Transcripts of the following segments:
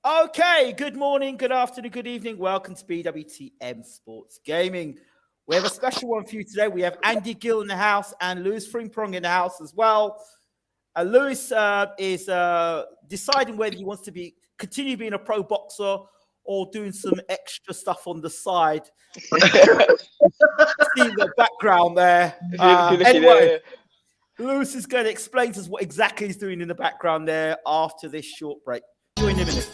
Okay, good morning, good afternoon, good evening. Welcome to BWTM Sports Gaming. We have a special one for you today. We have Andy Gill in the house and Lewis Frimpong in the house as well. Lewis is deciding whether he wants to continue being a pro boxer or doing some extra stuff on the side. See the background there. Anyway, Lewis is going to explain to us what exactly he's doing in the background there after this short break. See you in a minute.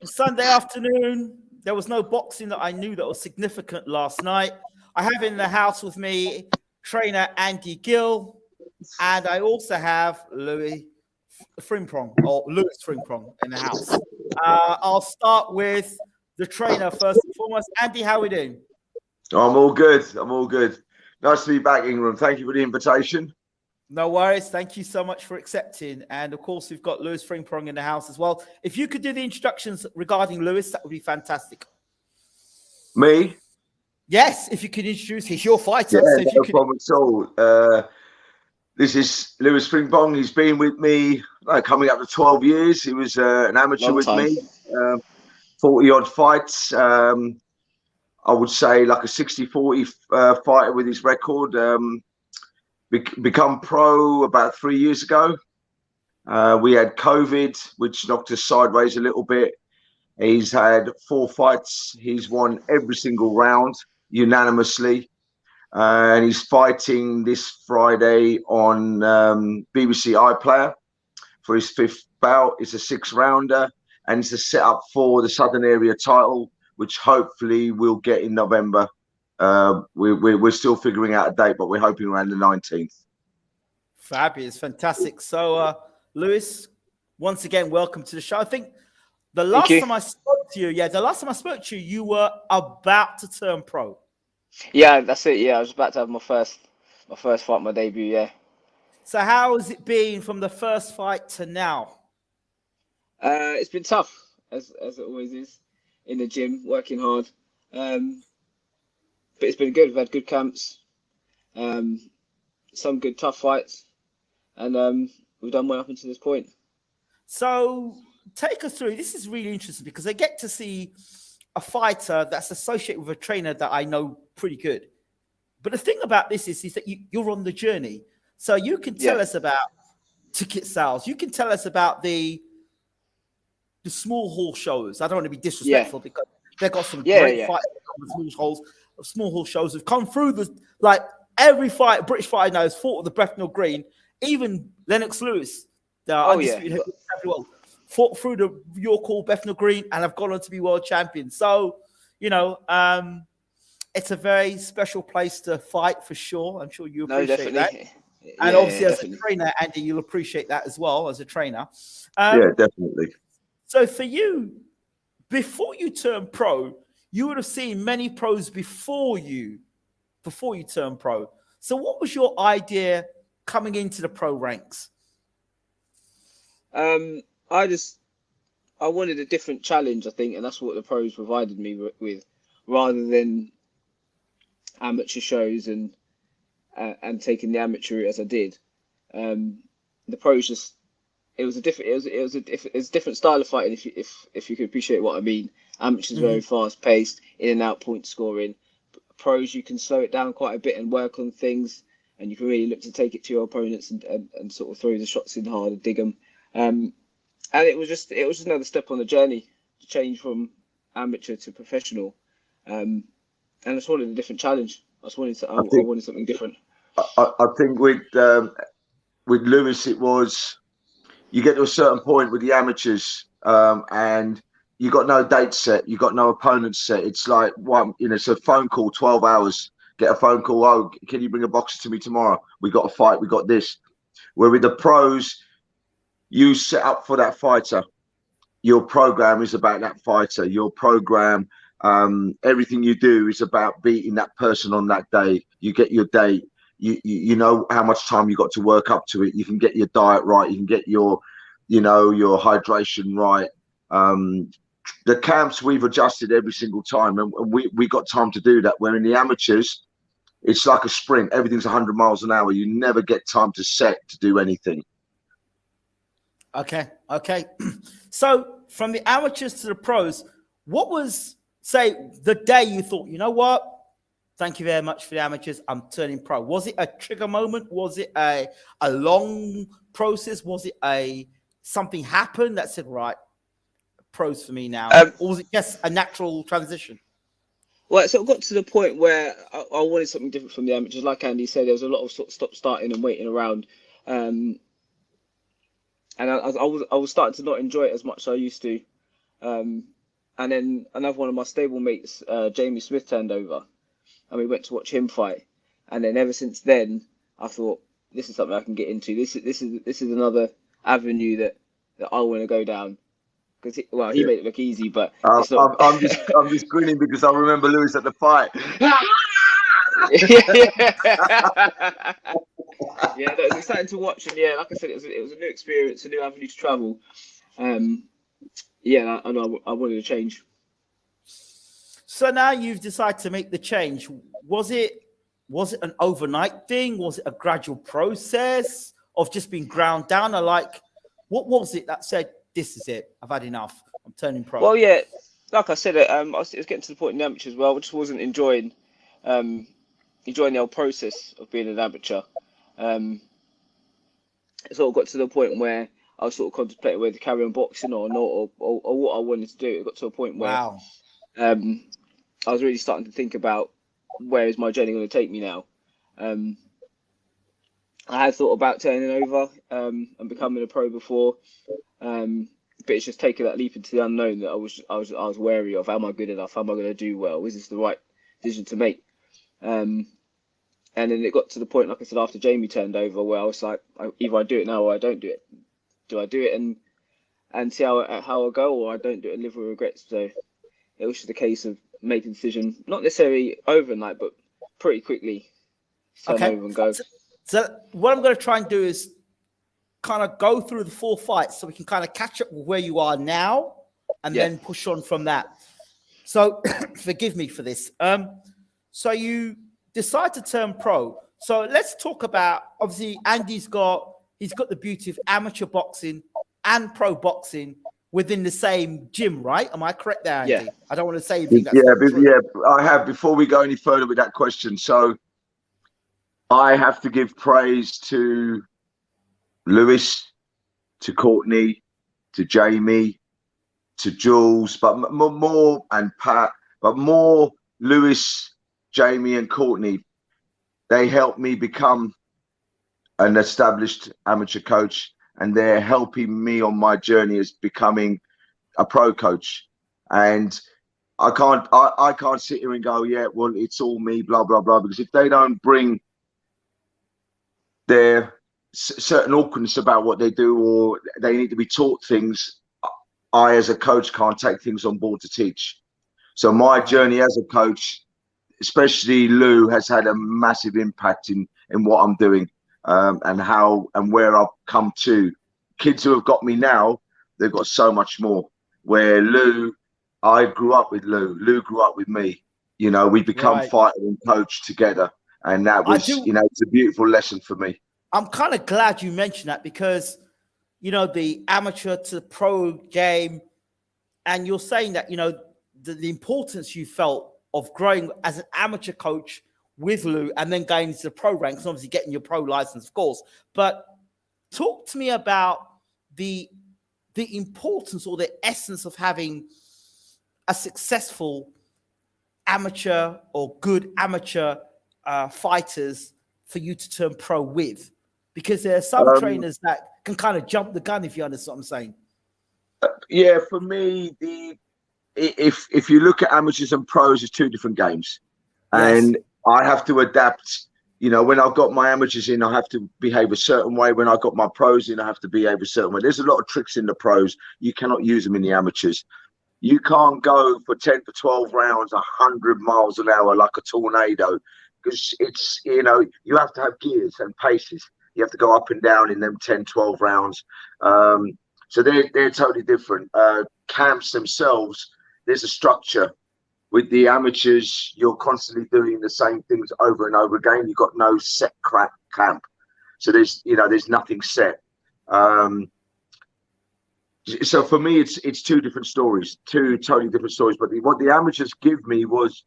Sunday afternoon, there was no boxing that I knew that was significant last night. I have in the house with me trainer Andy Gill, and I also have Lewis Frimpong in the house. I'll start with the trainer first and foremost. Andy, how are we doing? I'm all good. Nice to be back, Ingram. Thank you for the invitation. No worries. Thank you so much for accepting. And of course, we've got Lewis Frimpong in the house as well. If you could do the introductions regarding Lewis, that would be fantastic. Me? Yes, if you could introduce, he's your fighter. Yeah, no problem at all. This is Lewis Frimpong. He's been with me coming up to 12 years. He was an amateur with me, 40-odd fights. I would say like a 60-40 fighter with his record. Become pro about 3 years ago. We had COVID, which knocked us sideways a little bit. He's had 4 fights. He's won every single round unanimously. And he's fighting this Friday on BBC iPlayer for his 5th bout. It's a 6-rounder, and it's a setup for the Southern Area title, which hopefully we'll get in November. We're still figuring out a date, but we're hoping around the 19th. Fabulous, fantastic. So, Lewis, once again, welcome to the show. I think the last time I spoke to you, you were about to turn pro. Yeah, that's it. Yeah, I was about to have my first fight, my debut. Yeah. So, how has it been from the first fight to now? It's been tough, as it always is, in the gym, working hard. But it's been good. We've had good camps, some good tough fights, and we've done well up until this point. So take us through. This is really interesting because I get to see a fighter that's associated with a trainer that I know pretty good. But the thing about this is that you're on the journey. So you can tell us about ticket sales. You can tell us about the small hall shows. I don't want to be disrespectful because they've got some great fights on small hall shows have come through every fight British fighter knows fought at the Bethnal Green, even Lennox Lewis, fought through the York Hall Bethnal Green and have gone on to be world champion. So, it's a very special place to fight for sure. I'm sure you appreciate that. And obviously as a trainer, Andy, you'll appreciate that as well as a trainer. Yeah, definitely. So for you, before you turn pro, you would have seen many pros before you turned pro. So what was your idea coming into the pro ranks? I wanted a different challenge, I think, and that's what the pros provided me with, rather than amateur shows and taking the amateur route as I did. The pros it was a different style of fighting, if you could appreciate what I mean. Amateurs very fast paced, in and out point scoring. Pros, you can slow it down quite a bit and work on things, and you can really look to take it to your opponents and sort of throw the shots in hard and dig them. And it was just another step on the journey to change from amateur to professional. And I just wanted a different challenge. I wanted something different. I think with Lewis, it was you get to a certain point with the amateurs, and you got no date set, you got no opponent set. It's like it's a phone call, 12 hours. Get a phone call. Oh, can you bring a boxer to me tomorrow? We got a fight. We got this. Where with the pros, you set up for that fighter. Your program is about that fighter. Your program, everything you do is about beating that person on that day. You get your date. you know how much time you got to work up to it. You can get your diet right. You can get your, you know, your hydration right. The camps we've adjusted every single time, and we got time to do that. Where in the amateurs, it's like a sprint. Everything's 100 miles an hour. You never get time to set to do anything. Okay. So from the amateurs to the pros, what was, say, the day you thought, you know what? Thank you very much for the amateurs. I'm turning pro. Was it a trigger moment? Was it a long process? Was it something happened that said, right, pros for me now? Or was it just a natural transition? Well, so it got to the point where I wanted something different from the amateurs. Like Andy said, there was a lot of sort of stop starting and waiting around. And I was starting to not enjoy it as much as I used to. And then another one of my stable mates, Jamie Smith, turned over, and we went to watch him fight. And then ever since then, I thought, this is something I can get into. This is another avenue that I want to go down. Because he made it look easy, but it's not... I'm just grinning because I remember Lewis at the fight. Yeah, that was exciting to watch, and yeah, like I said, it was a new experience, a new avenue to travel. Yeah, I wanted to change. So now you've decided to make the change. Was it an overnight thing? Was it a gradual process of just being ground down? Or like, what was it that said, this is it, I've had enough, I'm turning pro? Well, yeah, like I said, it was getting to the point in the amateur as well. I just wasn't enjoying the whole process of being an amateur. It sort of got to the point where I was sort of contemplating whether to carry on boxing or not, or what I wanted to do. It got to a point where I was really starting to think about, where is my journey going to take me now? I had thought about turning over and becoming a pro before, but it's just taking that leap into the unknown that I was wary of. Am I good enough? Am I going to do well? Is this the right decision to make? And then it got to the point, like I said, after Jamie turned over, where I was like, either I do it now or I don't do it. Do I do it and see how I go, or I don't do it and live with regrets? So it was just a case of making a decision, not necessarily overnight, but pretty quickly. Turn over and go. So what I'm going to try and do is kind of go through the 4 fights so we can kind of catch up with where you are now and then push on from that. So forgive me for this. So you decide to turn pro. So let's talk about, obviously, Andy's got the beauty of amateur boxing and pro boxing within the same gym, right? Am I correct there, Andy? Yeah. I don't want to say anything that's not true. Yeah, I have. Before we go any further with that question, so I have to give praise to Lewis, to Courtney, to Jamie, to Jules, but more, and Pat, but more Lewis, Jamie, and Courtney. They helped me become an established amateur coach, and they're helping me on my journey as becoming a pro coach. And I can't sit here and go, yeah, well, it's all me, blah blah blah, because if they don't bring their certain awkwardness about what they do, or they need to be taught things, I as a coach can't take things on board to teach. So my journey as a coach, especially Lou, has had a massive impact in what I'm doing, and how and where I've come to. Kids who have got me now, they've got so much more. Where Lou, I grew up with Lou grew up with me. You know, we become fighter and coach together, and that was, you know, it's a beautiful lesson for me. I'm kind of glad you mentioned that, because, you know, the amateur to the pro game, and you're saying that, you know, the importance you felt of growing as an amateur coach with Lou and then going into the pro ranks, obviously getting your pro license, of course. But talk to me about the importance or the essence of having a successful amateur or good amateur fighters for you to turn pro with, because there are some trainers that can kind of jump the gun, if you understand what I'm saying. Yeah, for me, if you look at amateurs and pros, it's 2 different games. And I have to adapt. You know, when I've got my amateurs in, I have to behave a certain way. When I've got my pros in, I have to behave a certain way. There's a lot of tricks in the pros. You cannot use them in the amateurs. You can't go for 10 to 12 rounds, 100 miles an hour like a tornado. because it's, you know, you have to have gears and paces. You have to go up and down in them 10, 12 rounds. So they're totally different. Camps themselves, there's a structure. With the amateurs, you're constantly doing the same things over and over again. You've got no set camp. So there's nothing set. So for me, it's two different stories, two totally different stories. But what the amateurs give me was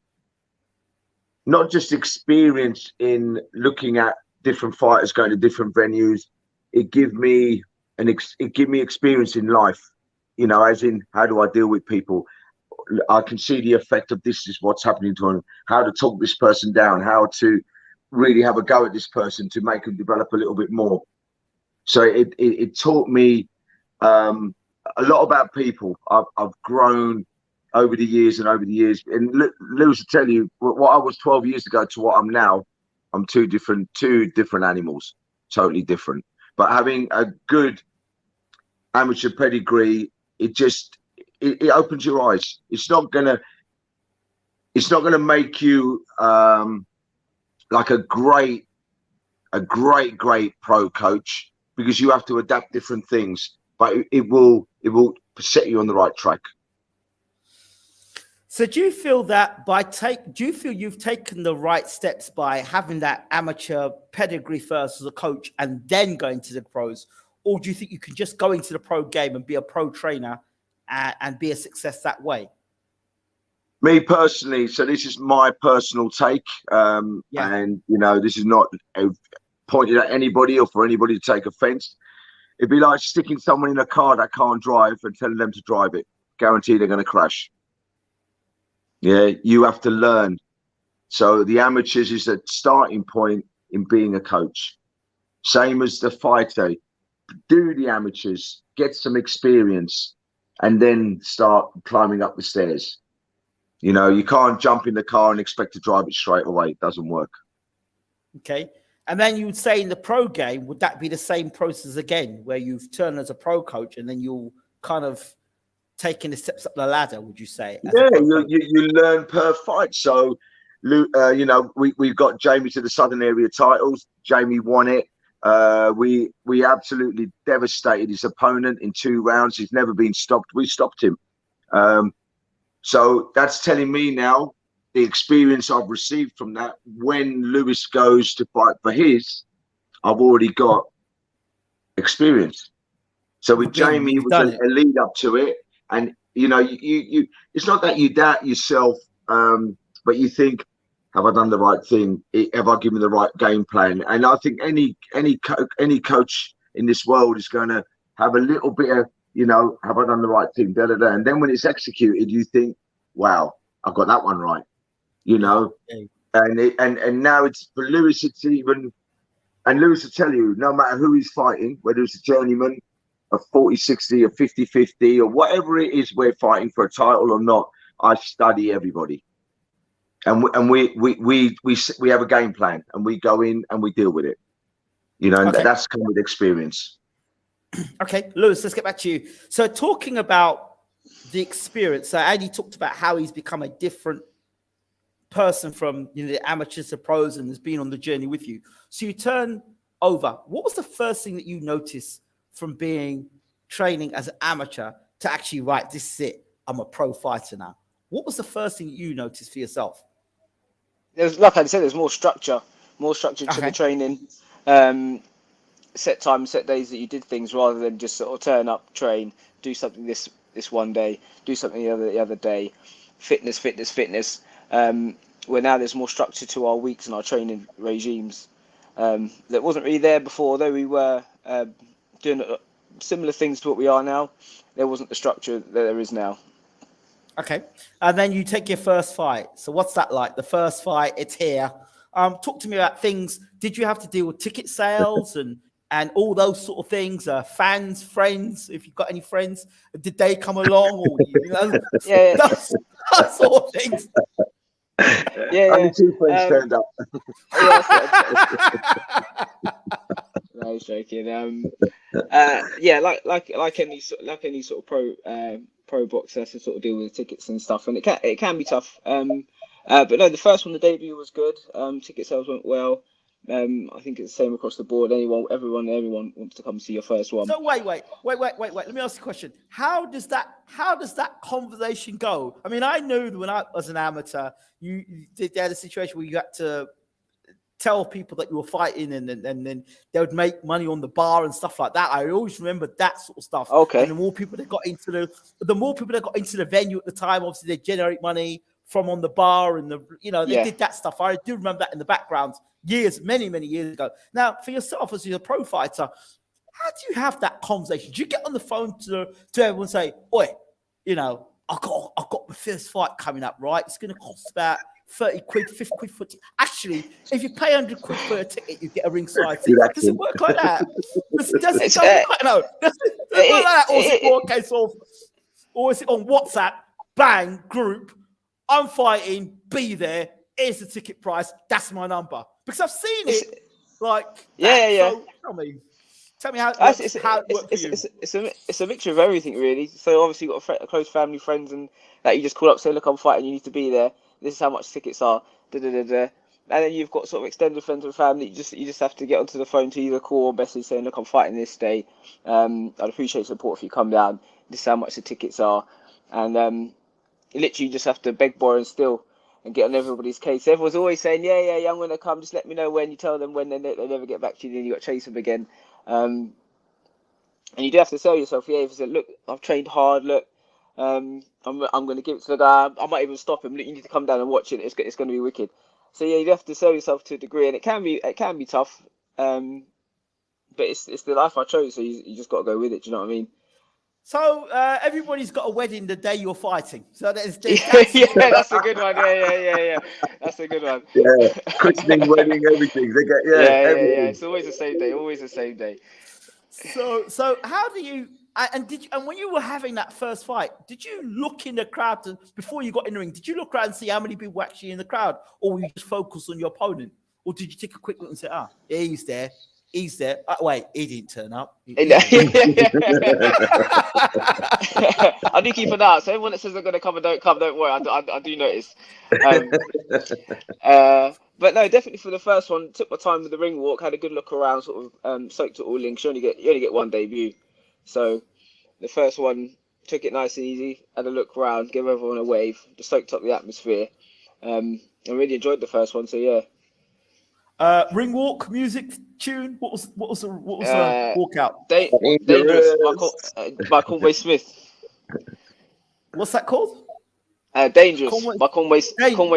not just experience in looking at different fighters going to different venues. It gave me experience in life, you know, as in how do I deal with people. I can see the effect of this is what's happening to him, how to talk this person down, how to really have a go at this person to make them develop a little bit more. So it taught me a lot about people. I've grown over the years. And Lewis will tell you, what I was 12 years ago to what I'm now, I'm two different animals, totally different. But having a good amateur pedigree, it opens your eyes. It's not gonna make you like a great pro coach, because you have to adapt different things, but it will set you on the right track. So do you feel that you've taken the right steps by having that amateur pedigree first as a coach and then going to the pros? Or do you think you can just go into the pro game and be a pro trainer and be a success that way? Me personally, so this is my personal take, and you know, this is not pointed at anybody or for anybody to take offense. It'd be like sticking someone in a car that can't drive and telling them to drive it. Guarantee they're going to crash. Yeah, you have to learn. So the amateurs is a starting point in being a coach. Same as the fighter. Do the amateurs, get some experience, and then start climbing up the stairs. You know, you can't jump in the car and expect to drive it straight away. It doesn't work. Okay. And then you would say in the pro game, would that be the same process again, where you've turned as a pro coach and then you'll kind of taking the steps up the ladder, would you say? Yeah, you learn per fight. So, you know, we've got Jamie to the Southern Area titles. Jamie won it. We absolutely devastated his opponent in 2 rounds. He's never been stopped. We stopped him. So that's telling me now the experience I've received from that. When Lewis goes to fight for his, I've already got experience. So with Jamie, it was a lead up to it. And, you know, you it's not that you doubt yourself, but you think, have I done the right thing? Have I given the right game plan? And I think any coach in this world is going to have a little bit of, you know, have I done the right thing? Da, da, da. And then when it's executed, you think, wow, I've got that one right. You know, and now it's for Lewis. It's even, and Lewis will tell you, no matter who he's fighting, whether it's a journeyman, a 40-60, a 50-50, or whatever it is we're fighting for a title or not, I study everybody. And we have a game plan, and we go in and we deal with it. You know, and that's come with experience. Okay, Lewis, let's get back to you. So talking about the experience, so Andy talked about how he's become a different person from, you know, the amateurs to pros and has been on the journey with you. So you turn over. What was the first thing that you noticed from being training as an amateur to actually, right, this is it, I'm a pro fighter now? What was the first thing you noticed for yourself? There's, like I said, there's more structure to the training. Set times, set days that you did things, rather than just sort of turn up, train, do something this one day, do something the other day. Fitness. Where now there's more structure to our weeks and our training regimes. That wasn't really there before, though we were doing similar things to what we are now. There wasn't the structure that there is now. Okay, and then you take your first fight. So what's that like? The first fight, it's here. Talk to me about things. Did you have to deal with ticket sales and all those sort of things? Fans, friends, if you've got any friends, did they come along? Or, you know, those sort of things. Only 2 friends turned up. No, I was joking. Like any sort of pro boxer, has to sort of deal with the tickets and stuff, and it can be tough. But no, the first one, the debut was good. Ticket sales went well. I think it's the same across the board. Everyone wants to come see your first one. So wait. Let me ask you a question. How does that conversation go? I mean, I knew when I was an amateur, you had a situation where you had to tell people that you were fighting, and then they would make money on the bar and stuff like that. I always remember that sort of stuff. Okay. And the more people that got into the venue at the time, obviously they generate money from on the bar, and they did that stuff. I do remember that in the background many years ago. Now, for yourself as a pro fighter, how do you have that conversation? Do you get on the phone to everyone and say, "Oi, I've got my first fight coming up, right? It's going to cost about 30 quid, 50 quid for it. Actually, if you pay 100 quid for a ticket, you get a ringside ticket." Does it work like that? Does it work like that? Or is it more a case of, or is it on WhatsApp, bang, group, I'm fighting, be there, here's the ticket price, that's my number? Because I've seen it like that. So tell me how it works for you. It's a mixture of everything, really. So obviously you've got close family, friends, and that you just call up, say, "Look, I'm fighting, you need to be there. This is how much tickets are." And then you've got sort of extended friends and family. You just have to get onto the phone to either call or message saying, "Look, I'm fighting this day. I'd appreciate support if you come down. This is how much the tickets are." And literally you just have to beg, borrow, and steal, and get on everybody's case. Everyone's always saying, yeah, I'm going to come. Just let me know when. You tell them when, they never get back to you. Then you got to chase them again. And you do have to sell yourself. Yeah, if you say, "Look, I've trained hard. Look, I'm going to give it to the guy. I might even stop him. Look, you need to come down and watch it. It's going to be wicked." So yeah, you have to sell yourself to a degree, and it can be tough. But it's the life I chose, so you just got to go with it. Do you know what I mean? So everybody's got a wedding the day you're fighting. So that's that's a good one. Yeah. That's a good one. Yeah, christening, wedding, everything. They get everything. It's always the same day. Always the same day. So how do you? And when you were having that first fight, did you look in the crowd before you got in the ring? Did you look around and see how many people were actually in the crowd, or were you just focused on your opponent, or did you take a quick look and say, "Ah, yeah, he's there. He's there. Wait, he didn't turn up." I do keep an eye out. So everyone that says they're going to come and don't come, don't worry. I do notice. But no, definitely for the first one, took my time with the ring walk, had a good look around, sort of soaked it all in. 'Cause you only get one debut, so the first one took it nice and easy, had a look around, gave everyone a wave, just soaked up the atmosphere. I really enjoyed the first one, so yeah. Ring walk, music, tune. What was the walkout? Dangerous by Conway Smith. What's that called? Dangerous by Conway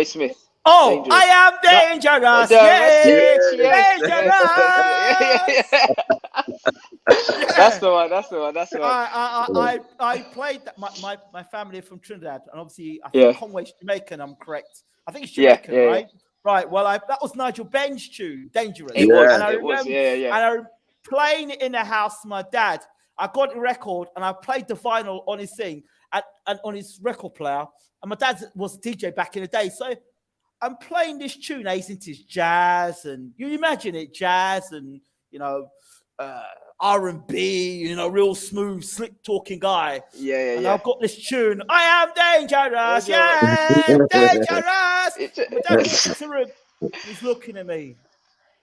Smith. Oh, Dangerous. I am dangerous. Yes. That's the one. I played that. My family are from Trinidad, and obviously I think Conway's Jamaican. I'm correct. I think it's Jamaican, right? Right. Well, that was Nigel Benn's tune, "Dangerous." It was. And I remember, and I playing it in the house to my dad. I got the record and I played the vinyl on his thing and on his record player. And my dad was DJ back in the day, so I'm playing this tune. He's into his jazz, and you imagine it, jazz and R&B, real smooth, slick talking guy. And I've got this tune. I am dangerous. Dangerous. My dad walks into the room. He's looking at me.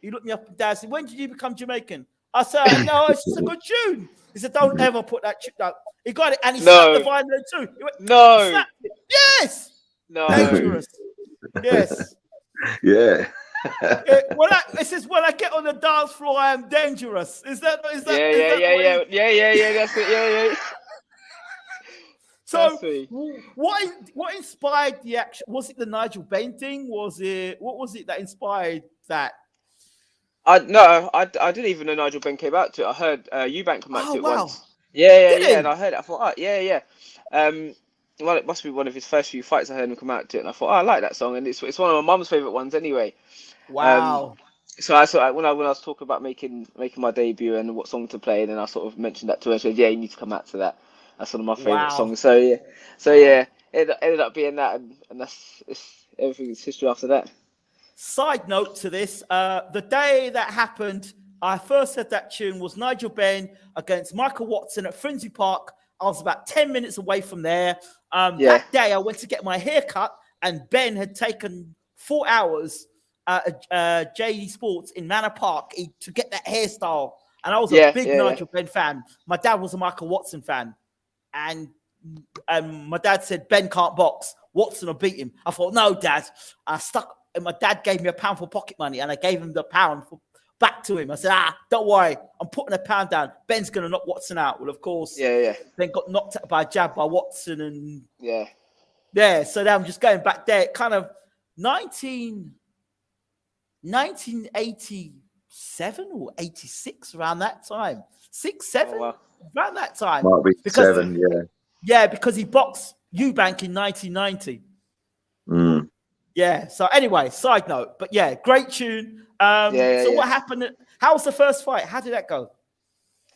He looked me up and down and said, "When did you become Jamaican?" I said, "No, it's just a good tune." He said, "Don't ever put that tune down." He got it and he slapped the violin too. He went, "No." Yes. No. Dangerous. Yes. Yeah. It says, "When I get on the dance floor, I am dangerous." Is that? Yeah. That's it. Yeah. So, what inspired the action? Was it the Nigel Benn thing? What was it that inspired that? I didn't even know Nigel Benn came out to it. I heard EUBANK come out to it once. Yeah. And I heard it. I thought, yeah. Well, it must be one of his first few fights. I heard him come out to it, and I thought, I like that song, and it's one of my mum's favorite ones anyway. Wow. So I sort of, when I was talking about making my debut and what song to play, and then I sort of mentioned that to her. And she said, "Yeah, you need to come out to that. That's one of my favorite songs." So yeah, it ended up being that, and everything's history after that. Side note to this, the day that happened, I first heard that tune was Nigel Benn against Michael Watson at Frenzy Park. I was about 10 minutes away from there. That day, I went to get my hair cut, and Ben had taken 4 hours at JD Sports in Manor Park to get that hairstyle. And I was a big Nigel Ben fan. My dad was a Michael Watson fan. And my dad said, Ben can't box. Watson will beat him. I thought, no, Dad. And my dad gave me £1 for pocket money, and I gave him the £1 back to him. I said, don't worry. I'm putting £1 down. Ben's going to knock Watson out. Well, of course, then got knocked out by a jab by Watson. And so now I'm just going back there. Kind of 1987 or 86, around that time. 6, 7, around that time. Might be 7, Yeah, because he boxed EUBANK in 1990. Yeah, so anyway, side note. But yeah, great tune. So what happened? How was the first fight? How did that go?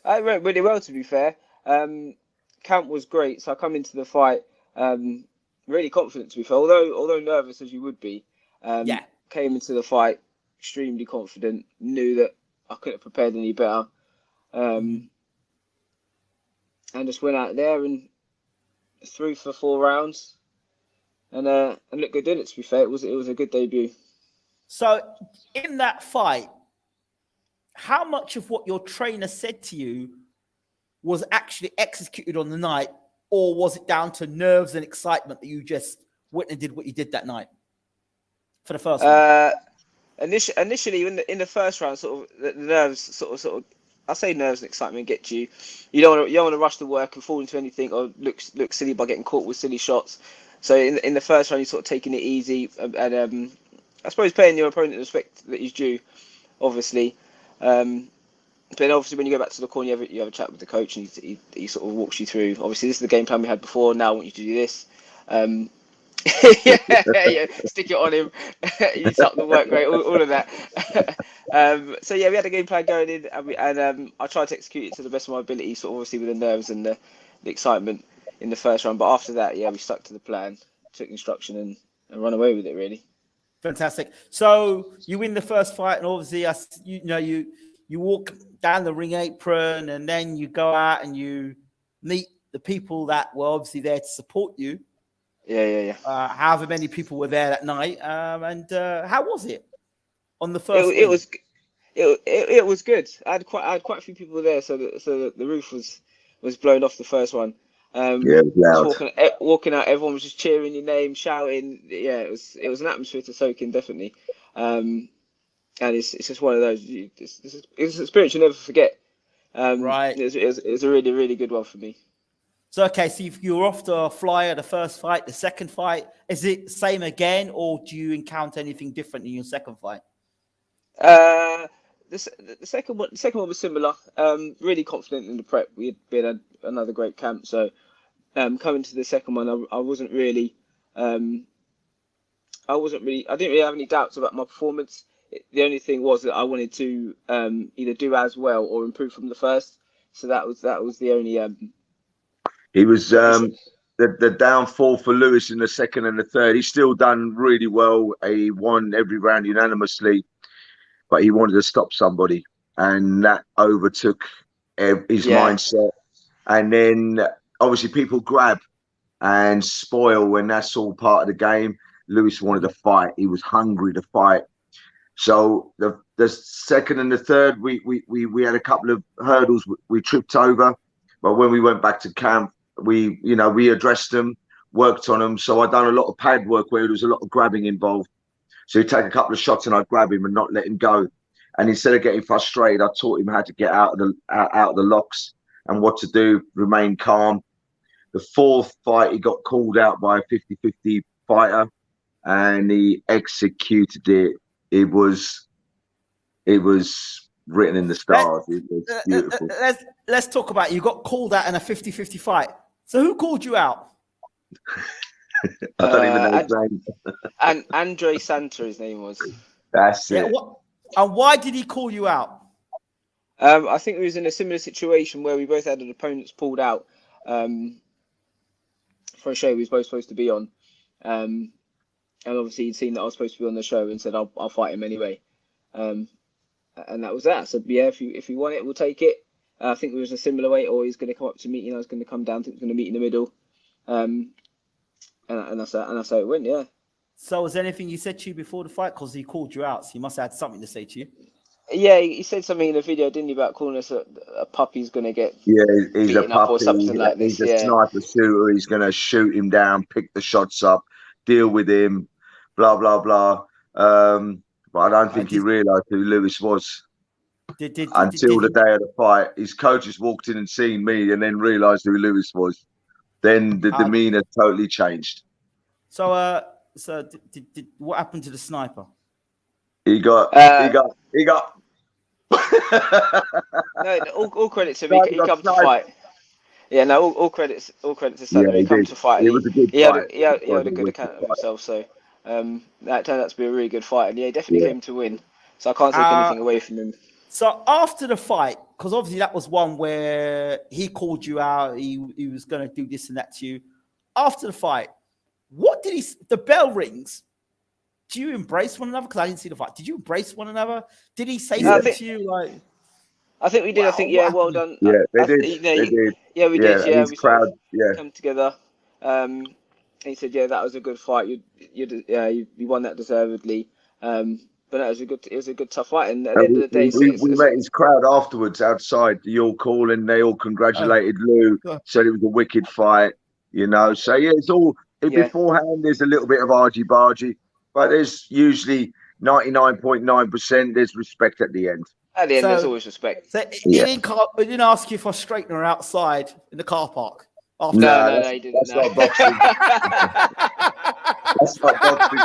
It went really well, to be fair. Camp was great. So I come into the fight really confident, to be fair. Although nervous as you would be. Came into the fight extremely confident. Knew that I couldn't have prepared any better. And just went out there and threw for 4 rounds. And looked good in it, to be fair. It was a good debut. So in that fight, how much of what your trainer said to you was actually executed on the night, or was it down to nerves and excitement that you just went and did what you did that night for the first one? Initially, in the first round, sort of the nerves, sort of, I say nerves and excitement get you. You don't want to rush the work and fall into anything or look silly by getting caught with silly shots. So in the first round, you're sort of taking it easy and I suppose paying your opponent the respect that he's due, obviously. But then obviously when you go back to the corner, you have a chat with the coach and he sort of walks you through. Obviously, this is the game plan we had before. Now I want you to do this. Stick it on him. You up the work rate, all of that. So we had a game plan going in, and I tried to execute it to the best of my ability. Sort of obviously with the nerves and the excitement in the first round, but after that, we stuck to the plan, took instruction, and run away with it. Really fantastic. So you win the first fight, and obviously, you walk down the ring apron, and then you go out and you meet the people that were obviously there to support you. However many people were there that night, and how was it on the first? It was good. I had quite a few people there, so the roof was blown off the first one. It was loud. Walking out, everyone was just cheering your name, shouting. It was an atmosphere to soak in, definitely. And it's just one of those. It's an experience you'll never forget. Right. It was a really, really good one for me. So, okay, so if you're off to a flyer, the first fight, the second fight, is it the same again, or do you encounter anything different in your second fight? The second one was similar. Really confident in the prep. We had been another great camp. So, coming to the second one, I didn't really have any doubts about my performance. The only thing was that I wanted to either do as well or improve from the first. So that was the only. He was the downfall for Lewis in the second and the third. He's still done really well. He won every round unanimously, but he wanted to stop somebody, and that overtook his mindset. And then obviously people grab and spoil when that's all part of the game. Lewis wanted to fight. He was hungry to fight. So the second and the third, we had a couple of hurdles we tripped over, but when we went back to camp, we addressed them, worked on them. So I'd done a lot of pad work where there was a lot of grabbing involved. So he'd take a couple of shots and I'd grab him and not let him go. And instead of getting frustrated, I taught him how to get out of the locks and what to do, remain calm. The fourth fight, he got called out by a 50-50 fighter and he executed it. It was written in the stars. It was beautiful. Let's talk about it. You got called out in a 50-50 fight. So who called you out? I don't even know his name. And Andre Santa, his name was. That's it. And why did he call you out? I think we was in a similar situation where we both had an opponents pulled out for a show we was both supposed to be on. And obviously he'd seen that I was supposed to be on the show and said, I'll fight him anyway. And that was that. I said, if you want it, we'll take it. I think it was a similar weight, or he's going to come up to meet, I was going to come down, I think he's going to meet in the middle. And that's how it went, yeah. So was there anything he said to you before the fight? Because he called you out, so he must have had something to say to you. Yeah, he said something in the video, didn't he, about calling us a puppy's going to get Yeah, he's a beaten up or puppy. something like this. He's a Yeah. sniper shooter. He's going to shoot him down, pick the shots up, deal with him, blah, blah, blah. But I don't think he realised who Lewis was until the day of the fight. His coaches walked in and seen me and then realised who Lewis was. Then the demeanour totally changed. So, what happened to the sniper? He got. No, all credit to him. He come to fight. Yeah, no, all credit to Sam. Yeah, he come to fight. It was a good fight. He had a good account of himself. So that turned out to be a really good fight, and he definitely came to win. So I can't take anything away from him. So after the fight, because obviously that was one where he called you out, he was going to do this and that to you. After the fight, what did he? The bell rings. Do you embrace one another? Because I didn't see the fight. Did you embrace one another? Did he say something to you like? I think we did. I think well done. Yeah, they did. Yeah, we did. Yeah, we crowd. Come together. He said, "Yeah, that was a good fight. You won that deservedly." But no, it was a good tough fight. And at the end of the day, we met his crowd afterwards outside the York Hall, and they all congratulated Lou. Said it was a wicked fight. You know, so yeah, it's all beforehand. There's a little bit of argy-bargy, but there's usually 99.9%. There's respect at the end. At the end, there's always respect. So he didn't ask you for a straightener outside in the car park. No, he didn't. That's not boxing. That's not boxing.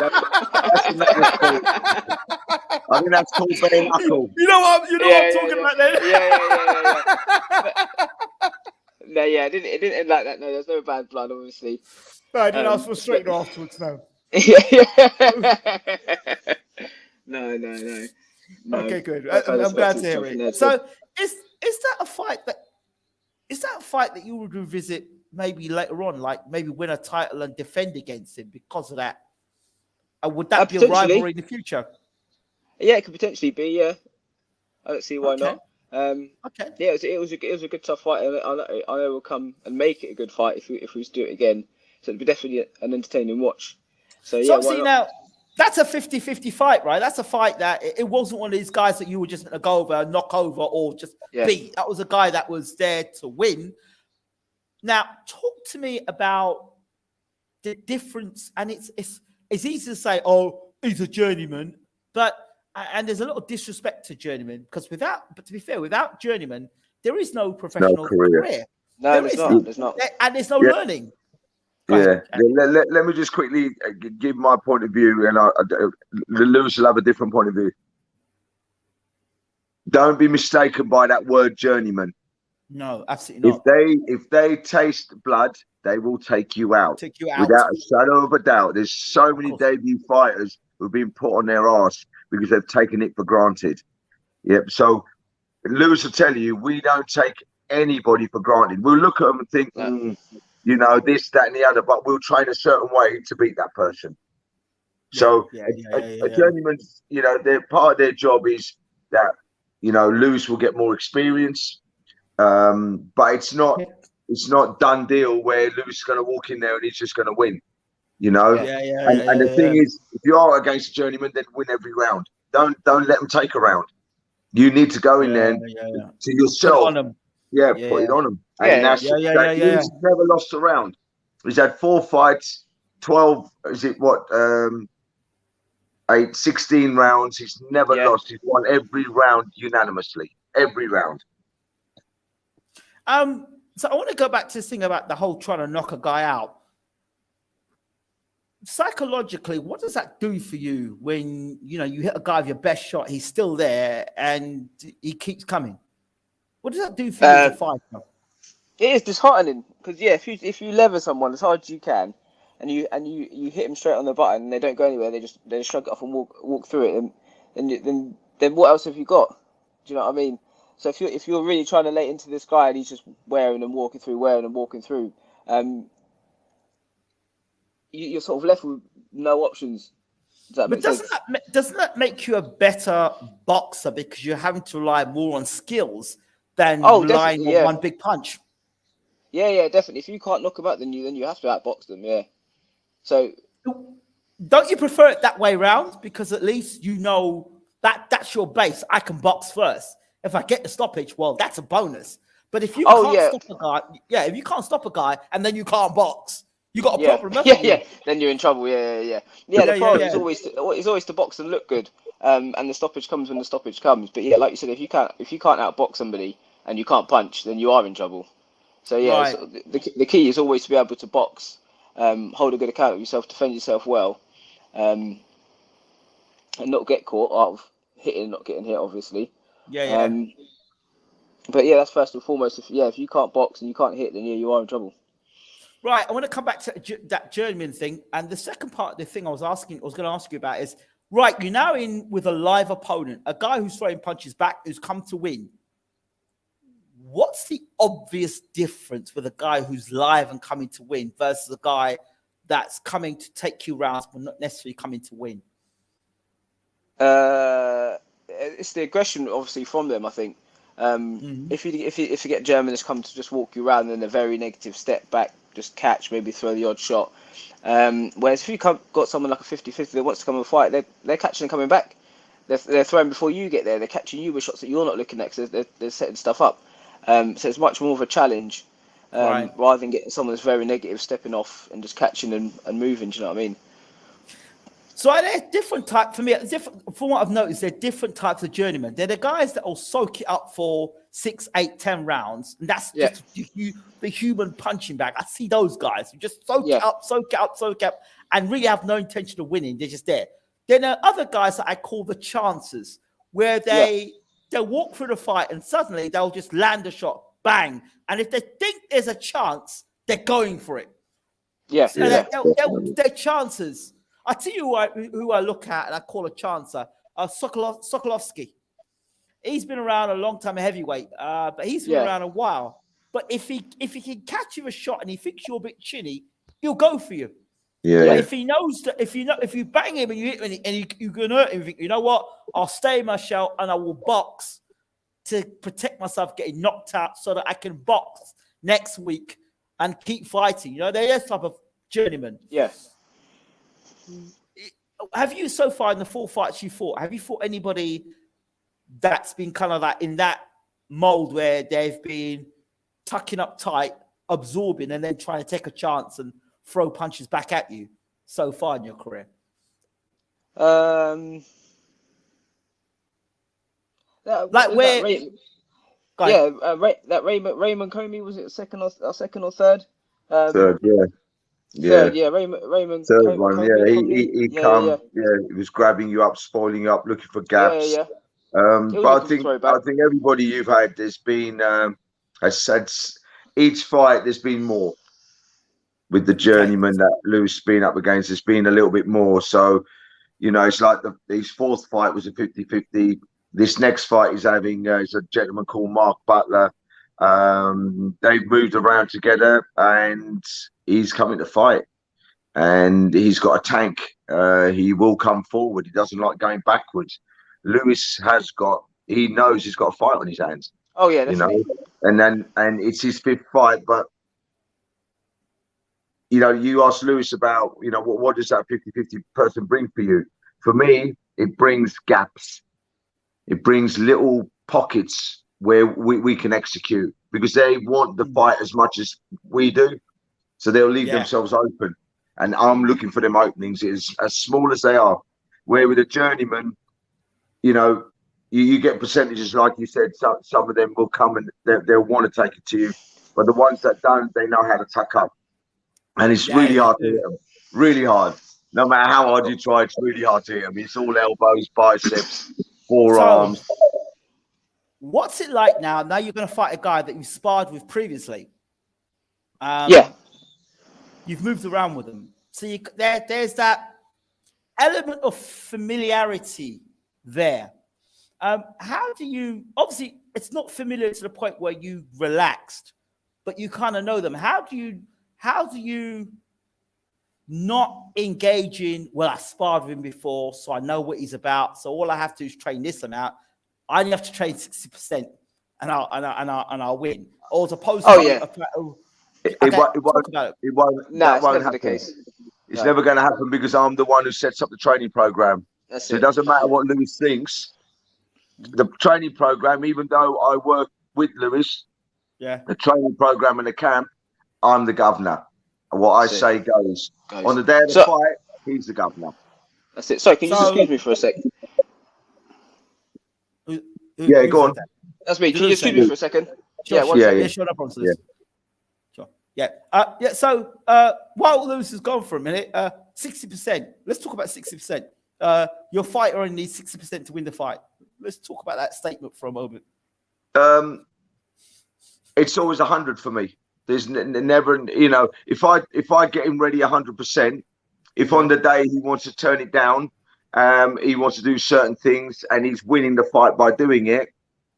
That's another sport. I think that's called bare knuckle. You know what I'm talking about then? Yeah. It didn't end like that. No, there's no bad blood, obviously. No, I didn't ask for a straightener afterwards. No. No. Okay, good. I'm glad to hear it. So, is that a fight that you would revisit maybe later on, like maybe win a title and defend against him because of that? And would that be a rivalry in the future? Yeah, it could potentially be. Yeah, I don't see why not. Okay. Yeah, it was a good tough fight, and I know we'll come and make it a good fight if we was to do it again. So it'd be definitely an entertaining watch. So yeah, obviously now that's a 50-50 fight, right? That's a fight that it wasn't one of these guys that you were just going to go over, knock over, or just beat. That was a guy that was there to win. Now, talk to me about the difference, and it's easy to say, oh, he's a journeyman, and there's a lot of disrespect to journeyman because but to be fair, without journeyman, there is no professional career. No, there's not. And there's no learning. Let me just quickly give my point of view, and Lewis will have a different point of view. Don't be mistaken by that word journeyman. No, absolutely not. If they taste blood, they will take you out. Without a shadow of a doubt. There's so many debut fighters who've been put on their arse because they've taken it for granted. Yep. So Lewis will tell you, we don't take anybody for granted. We'll look at them and think, you know, this, that, and the other, but we'll train a certain way to beat that person. So a journeyman, you know, part of their job is that, you know, Lewis will get more experience. But it's not done deal where Lewis is going to walk in there and he's just going to win, you know. And the thing is, if you are against a journeyman, then win every round. Don't let them take a round. You need to go in there to yourself. Put it on them. Put it on them. And he's never lost a round. He's had 4 fights, 12. Is it what? 16 rounds. He's never lost. He's won every round unanimously. Every round. So I want to go back to this thing about the whole trying to knock a guy out. Psychologically, what does that do for you when, you know, you hit a guy with your best shot, he's still there and he keeps coming? What does that do for you as a fighter? It is disheartening because if you lever someone as hard as you can and you hit them straight on the button and they don't go anywhere, they just shrug it off and walk through it, and then what else have you got? Do you know what I mean? So if you're really trying to lay into this guy and he's just wearing and walking through, you're sort of left with no options. Does that make sense? Doesn't that make you a better boxer because you're having to rely more on skills than relying on one big punch? Yeah, definitely. If you can't knock them out, then you have to outbox them. Yeah. So don't you prefer it that way round? Because at least you know that that's your base. I can box first. If I get the stoppage, well, that's a bonus. But if you can't stop a guy, if you can't stop a guy and then you can't box, you got a problem. Then you're in trouble. The priority is always to box and look good. And the stoppage comes when the stoppage comes. But yeah, like you said, if you can't outbox somebody and you can't punch, then you are in trouble. So yeah, the key is always to be able to box, hold a good account of yourself, defend yourself well, and not get caught out of hitting, not getting hit, obviously. But yeah, that's first and foremost. If you can't box and you can't hit, then you are in trouble. Right. I want to come back to that journeyman thing, and the second part of the thing I was going to ask you about is, right, you're now in with a live opponent, a guy who's throwing punches back, who's come to win. What's the obvious difference with a guy who's live and coming to win versus a guy that's coming to take you rounds but not necessarily coming to win? It's the aggression, obviously, from them. I think if you get Germans come to just walk you around, then a very negative step back, just catch, maybe throw the odd shot. Whereas if you got someone like a 50-50 that wants to come and fight, they're catching and coming back. They're throwing before you get there. They're catching you with shots that you're not looking at because they're setting stuff up. So it's much more of a challenge rather than getting someone that's very negative stepping off and just catching and moving. Do you know what I mean? So are there different types, for me, from what I've noticed, there are different types of journeymen. They're the guys that will soak it up for 6, 8, 10 rounds. And that's just the human punching bag. I see those guys who just soak it up, and really have no intention of winning. They're just there. Then there are other guys that I call the chancers, where they'll walk through the fight and suddenly they'll just land a shot, bang. And if they think there's a chance, they're going for it. Yes. They're chancers. I tell you who I look at and I call a chancer, Sokolovsky. He's been around a long time, a heavyweight, but he's been around a while. But if he can catch you a shot and he thinks you're a bit chinny, he'll go for you. Yeah. But if he knows that if you bang him and you hit him and you can hurt him, you think, you know what? I'll stay in my shell and I will box to protect myself getting knocked out so that I can box next week and keep fighting. You know, they're that type of journeyman. Yeah. Have you so far in the 4 fights you fought? Have you fought anybody that's been kind of like in that mold where they've been tucking up tight, absorbing, and then trying to take a chance and throw punches back at you so far in your career? Raymond Comey, was it second or third? Third, yeah. Third, Raymond. Third one, he was grabbing you up, spoiling you up, looking for gaps. But I think everybody you've had, there's been, has said each fight, there's been more. With the journeyman that Lewis has been up against, there's been a little bit more. So, you know, it's like his fourth fight was a 50-50. This next fight he's having is a gentleman called Mark Butler. They've moved around together and he's coming to fight. And he's got a tank. He will come forward. He doesn't like going backwards. Lewis he knows he's got a fight on his hands. Oh, yeah, definitely. You know, and it's his 5th fight, but you know, you asked Lewis about, you know, what does that 50-50 person bring for you? For me, it brings gaps. It brings little pockets where we can execute because they want the fight as much as we do. So they'll leave themselves open. And I'm looking for them openings as small as they are. Where with a journeyman, you know, you get percentages, like you said, some of them will come and they'll want to take it to you. But the ones that don't, they know how to tuck up. And it's really hard to hit them. Really hard. No matter how hard you try, it's really hard to hit them. It's all elbows, biceps, forearms. So, what's it like now? Now you're going to fight a guy that you sparred with previously. You've moved around with him. So there's that element of familiarity there. How do you, obviously, it's not familiar to the point where you relaxed, but you kind of know them. How do you not engage in, well, I sparred with him before, so I know what he's about. So all I have to do is train this amount. I only have to train 60% and I'll win. Or as opposed to it won't happen. It's never going to happen because I'm the one who sets up the training program. So it doesn't matter what Lewis thinks. The training program, even though I work with Lewis, the training program and the camp, I'm the governor. And what I say goes. On the day of the fight, he's the governor. That's it. Sorry, can you just excuse me for a second? Yeah, go on. That's me. Can you excuse me for a second? Sure, yeah. Sure, no problem. Sure. Yeah. So while Lewis has gone for a minute, 60%. Let's talk about 60%. Your fighter only needs 60% to win the fight. Let's talk about that statement for a moment. It's always 100 for me. There's never, you know, if I get him ready 100%, if on the day he wants to turn it down, he wants to do certain things and he's winning the fight by doing it,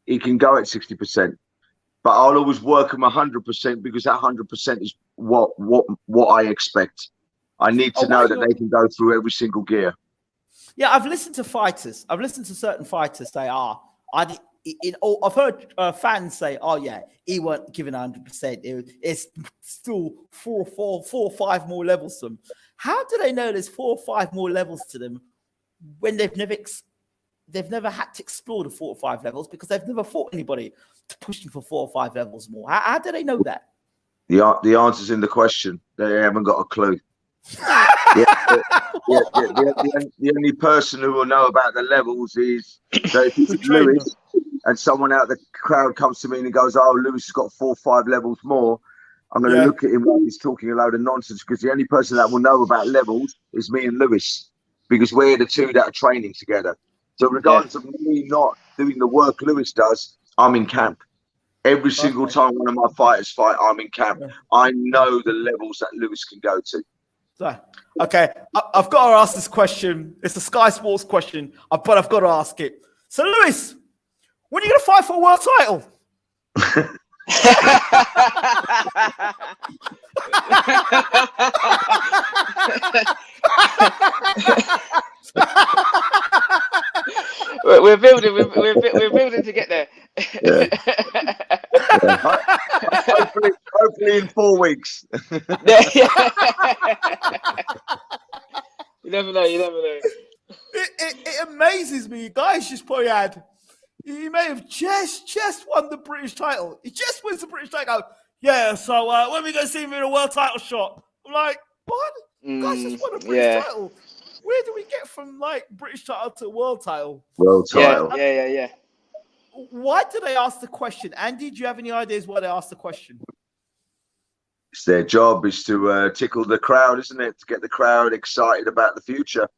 he can go at 60%. But I'll always work him 100% because that 100% is what I expect. I need to know that they can go through every single gear. Yeah, I've listened to fighters. I've listened to certain fighters say, I've heard fans say, oh yeah, he weren't given 100%. It's still four or five more levels to them. How do they know there's 4 or 5 more levels to them when they've never had to explore the 4 or 5 levels because they've never fought anybody to push them for 4 or 5 levels more? How do they know that? The answer's in the question. They haven't got a clue. The only person who will know about the levels is if it's Lewis and someone out the crowd comes to me and goes, oh, Lewis has got 4 or 5 levels more. I'm going to look at him like he's talking a load of nonsense because the only person that will know about levels is me and Lewis because we're the two that are training together. So regardless of me not doing the work Lewis does, I'm in camp. Every single time one of my fighters fight, I'm in camp. I know the levels that Lewis can go to. Okay, I've got to ask this question. It's a Sky Sports question, but I've got to ask it. So, Lewis, when are you going to fight for a world title? We're building to get there. Hopefully in 4 weeks. You never know. It amazes me. You guys just probably had. He may have just won the British title. He just wins the British title. Yeah. So when are we going to see him in a world title shot? I'm like, what? You guys just won a British title. Where do we get from like British title to world title? World title. Yeah. Why did they ask the question? Andy, do you have any ideas why they asked the question? It's their job is to tickle the crowd, isn't it? To get the crowd excited about the future.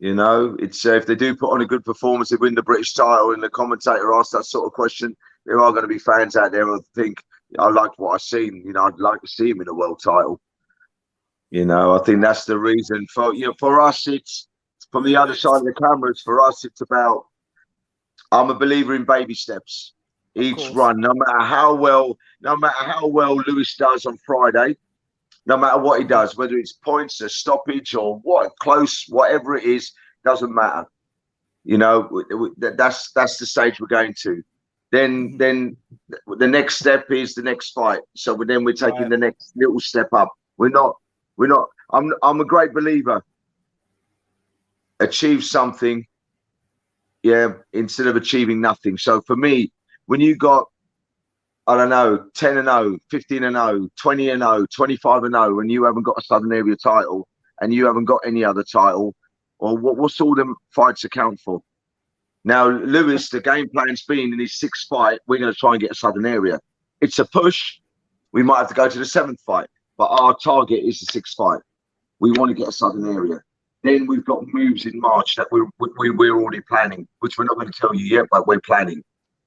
You know, it's if they do put on a good performance, they win the British title, and the commentator asks that sort of question, there are going to be fans out there who think, I liked what I've seen. You know, I'd like to see him in a world title. You know, I think that's the reason for us. It's from the other side of the cameras. For us, it's about. I'm a believer in baby steps. Each run, no matter how well Lewis does on Friday, no matter what he does, whether it's points, a stoppage, or close, whatever it is, doesn't matter. You know, that's the stage we're going to. Then the next step is the next fight. So we're taking the next little step up. We're not. I'm a great believer. Achieve something, instead of achieving nothing. So for me, when you got, I don't know, 10-0, 15-0, 20-0, 25-0, and you haven't got a Southern Area title, and you haven't got any other title, or what's all them fights account for? Now, Lewis, the game plan's been in his 6th fight, we're going to try and get a Southern Area. It's a push. We might have to go to the 7th fight. But our target is the 6th fight. We want to get a Southern Area. Then we've got moves in March that we're already planning, which we're not going to tell you yet, but we're planning.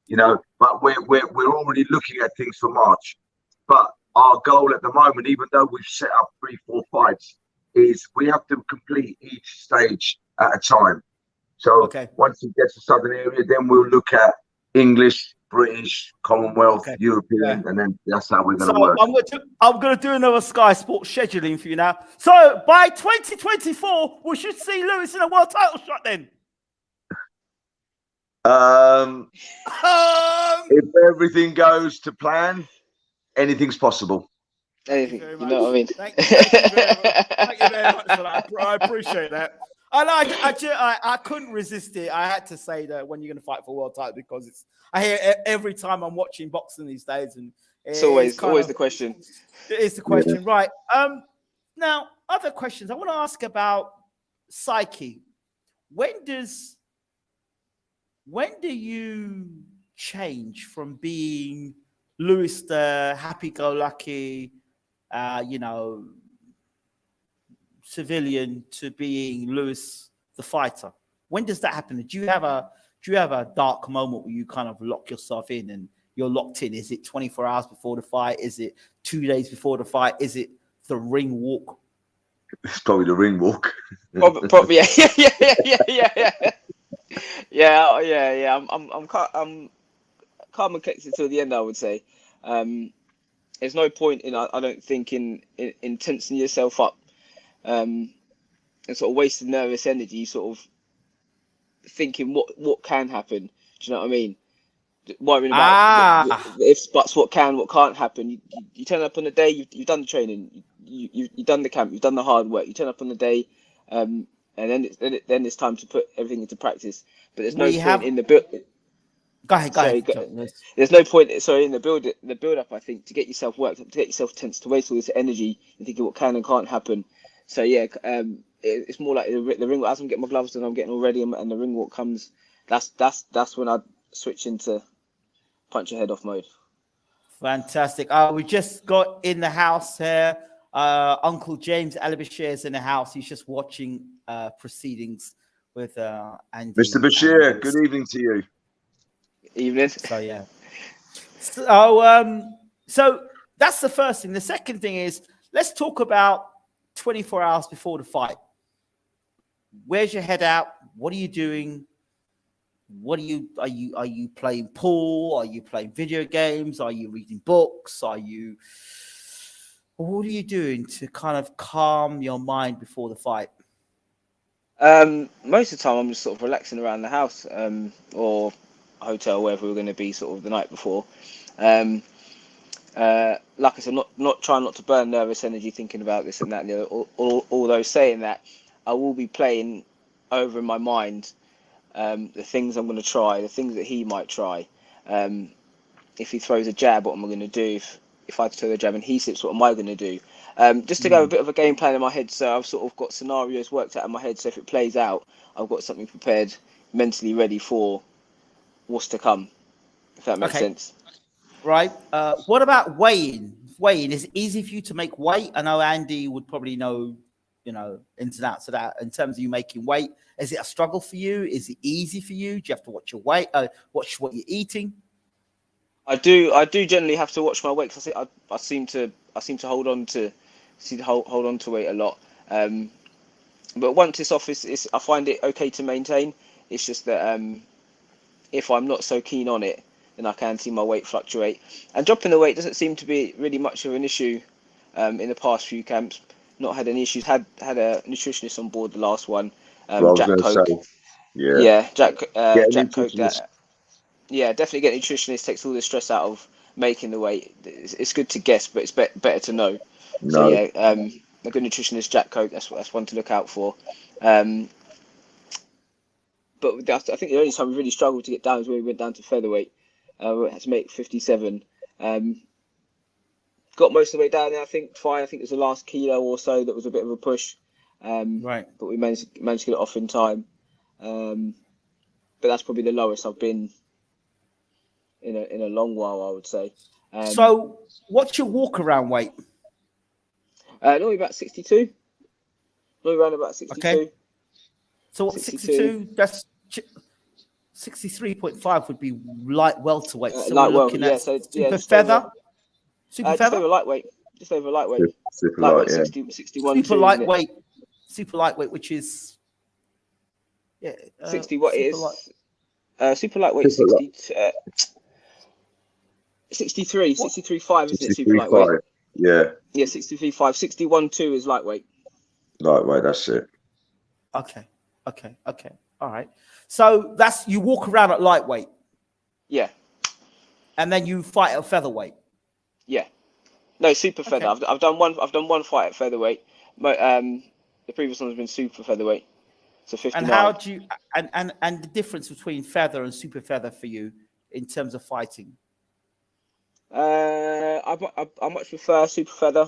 You know, but we're already looking at things for March. But our goal at the moment, even though we've set up 3-4 fights, is we have to complete each stage at a time. So once it gets to Southern Area, then we'll look at English, British, Commonwealth, European, and then that's how we're going to work. I'm going to do another Sky Sports scheduling for you now. So by 2024, we should see Lewis in a world title shot then. If everything goes to plan, anything's possible. Anything, very you much. know what I mean? Thank you very much. Thank you very much for that. I appreciate that. I couldn't resist it. I had to say that when you're going to fight for world title, because I hear every time I'm watching boxing these days, and It's always the question. It is the question, right? Now other questions I want to ask about psyche. When do you change from being Lewis the happy-go-lucky, civilian to being Lewis the fighter? When does that happen? Do you have a dark moment where you kind of lock yourself in and you're locked in? Is it 24 hours before the fight? Is it 2 days before the fight? Is it the ring walk? It's probably the ring walk. Probably, yeah. I'm calm and collected till the end, I would say. There's no point in, I don't think, in tensing yourself up and sort of wasting nervous energy, sort of thinking what can happen. Do you know what I mean? Worrying about the ifs, buts, what can, what can't happen. You turn up on the day, you've done the training, you've done the camp, you've done the hard work. You turn up on the day, and then it's time to put everything into practice. But there's no point in the build. Go ahead. There's no point. Sorry, in the build up. I think to get yourself worked up, to get yourself tense, to waste all this energy and thinking what can and can't happen. So yeah, it's more like the ring walk. As I'm getting my gloves and I'm getting all ready, and the ring walk comes. That's when I switch into punch your head off mode. Fantastic. We just got in the house here. Uncle James Alibashir is in the house. He's just watching proceedings with Andy. Mr. Bashir, good evening to you. Evening. So yeah. So that's the first thing. The second thing is, let's talk about 24 hours before the fight. Where's your head out? What are you doing? Are you playing pool? Are you playing video games? Are you reading books? What are you doing to kind of calm your mind before the fight? Most of the time I'm just sort of relaxing around the house, or hotel, wherever we're going to be sort of the night before. Like I said, not trying not to burn nervous energy thinking about this and that and the other. Although saying that, I will be playing over in my mind the things I'm going to try, the things that he might try. If he throws a jab, what am I going to do? If I throw the jab and he slips, what am I going to do? Just to go a bit of a game plan in my head, so I've sort of got scenarios worked out in my head, so if it plays out, I've got something prepared, mentally ready for what's to come, if that makes sense. Right. What about weighing? Is it easy for you to make weight? I know Andy would probably know, ins and outs of that. In terms of you making weight, is it a struggle for you? Is it easy for you? Do you have to watch your weight? Watch what you're eating? I do generally have to watch my weight, because I seem to hold on to weight a lot. But once it's off, I find it okay to maintain. It's just that if I'm not so keen on it, then I can see my weight fluctuate. And dropping the weight doesn't seem to be really much of an issue in the past few camps. Not had any issues. Had a nutritionist on board the last one. Jack Coke. Jack Coke. Definitely get a nutritionist. Takes all the stress out of making the weight. It's good to guess, but it's better to know. No. So yeah, a good nutritionist, Jack Coke. That's one to look out for. But I think the only time we really struggled to get down is when we went down to featherweight. We had to make 57. Got most of the way down there, I think, fine. I think it was the last kilo or so that was a bit of a push. Right. But we managed to get it off in time. But that's probably the lowest I've been in a long while, I would say. So what's your walk around weight? Normally about 62. Normally around about 62. Okay. So what, 62? That's 63.5 would be light welterweight. So light we're looking at super feather. Super feather? Just over lightweight. Super lightweight, light, 61. Super lightweight. Super lightweight, which is 60. What is super lightweight? 63. 63.5, isn't it? Super lightweight. Yeah. Yeah, 63.5. 61.2 is lightweight. Lightweight. That's it. Okay. All right. So you walk around at lightweight. Yeah. And then you fight at featherweight. Yeah. No, super feather. Okay. I've done one fight at featherweight. The previous one has been super featherweight. So 59. And how do you and the difference between feather and super feather for you in terms of fighting? I much prefer super feather.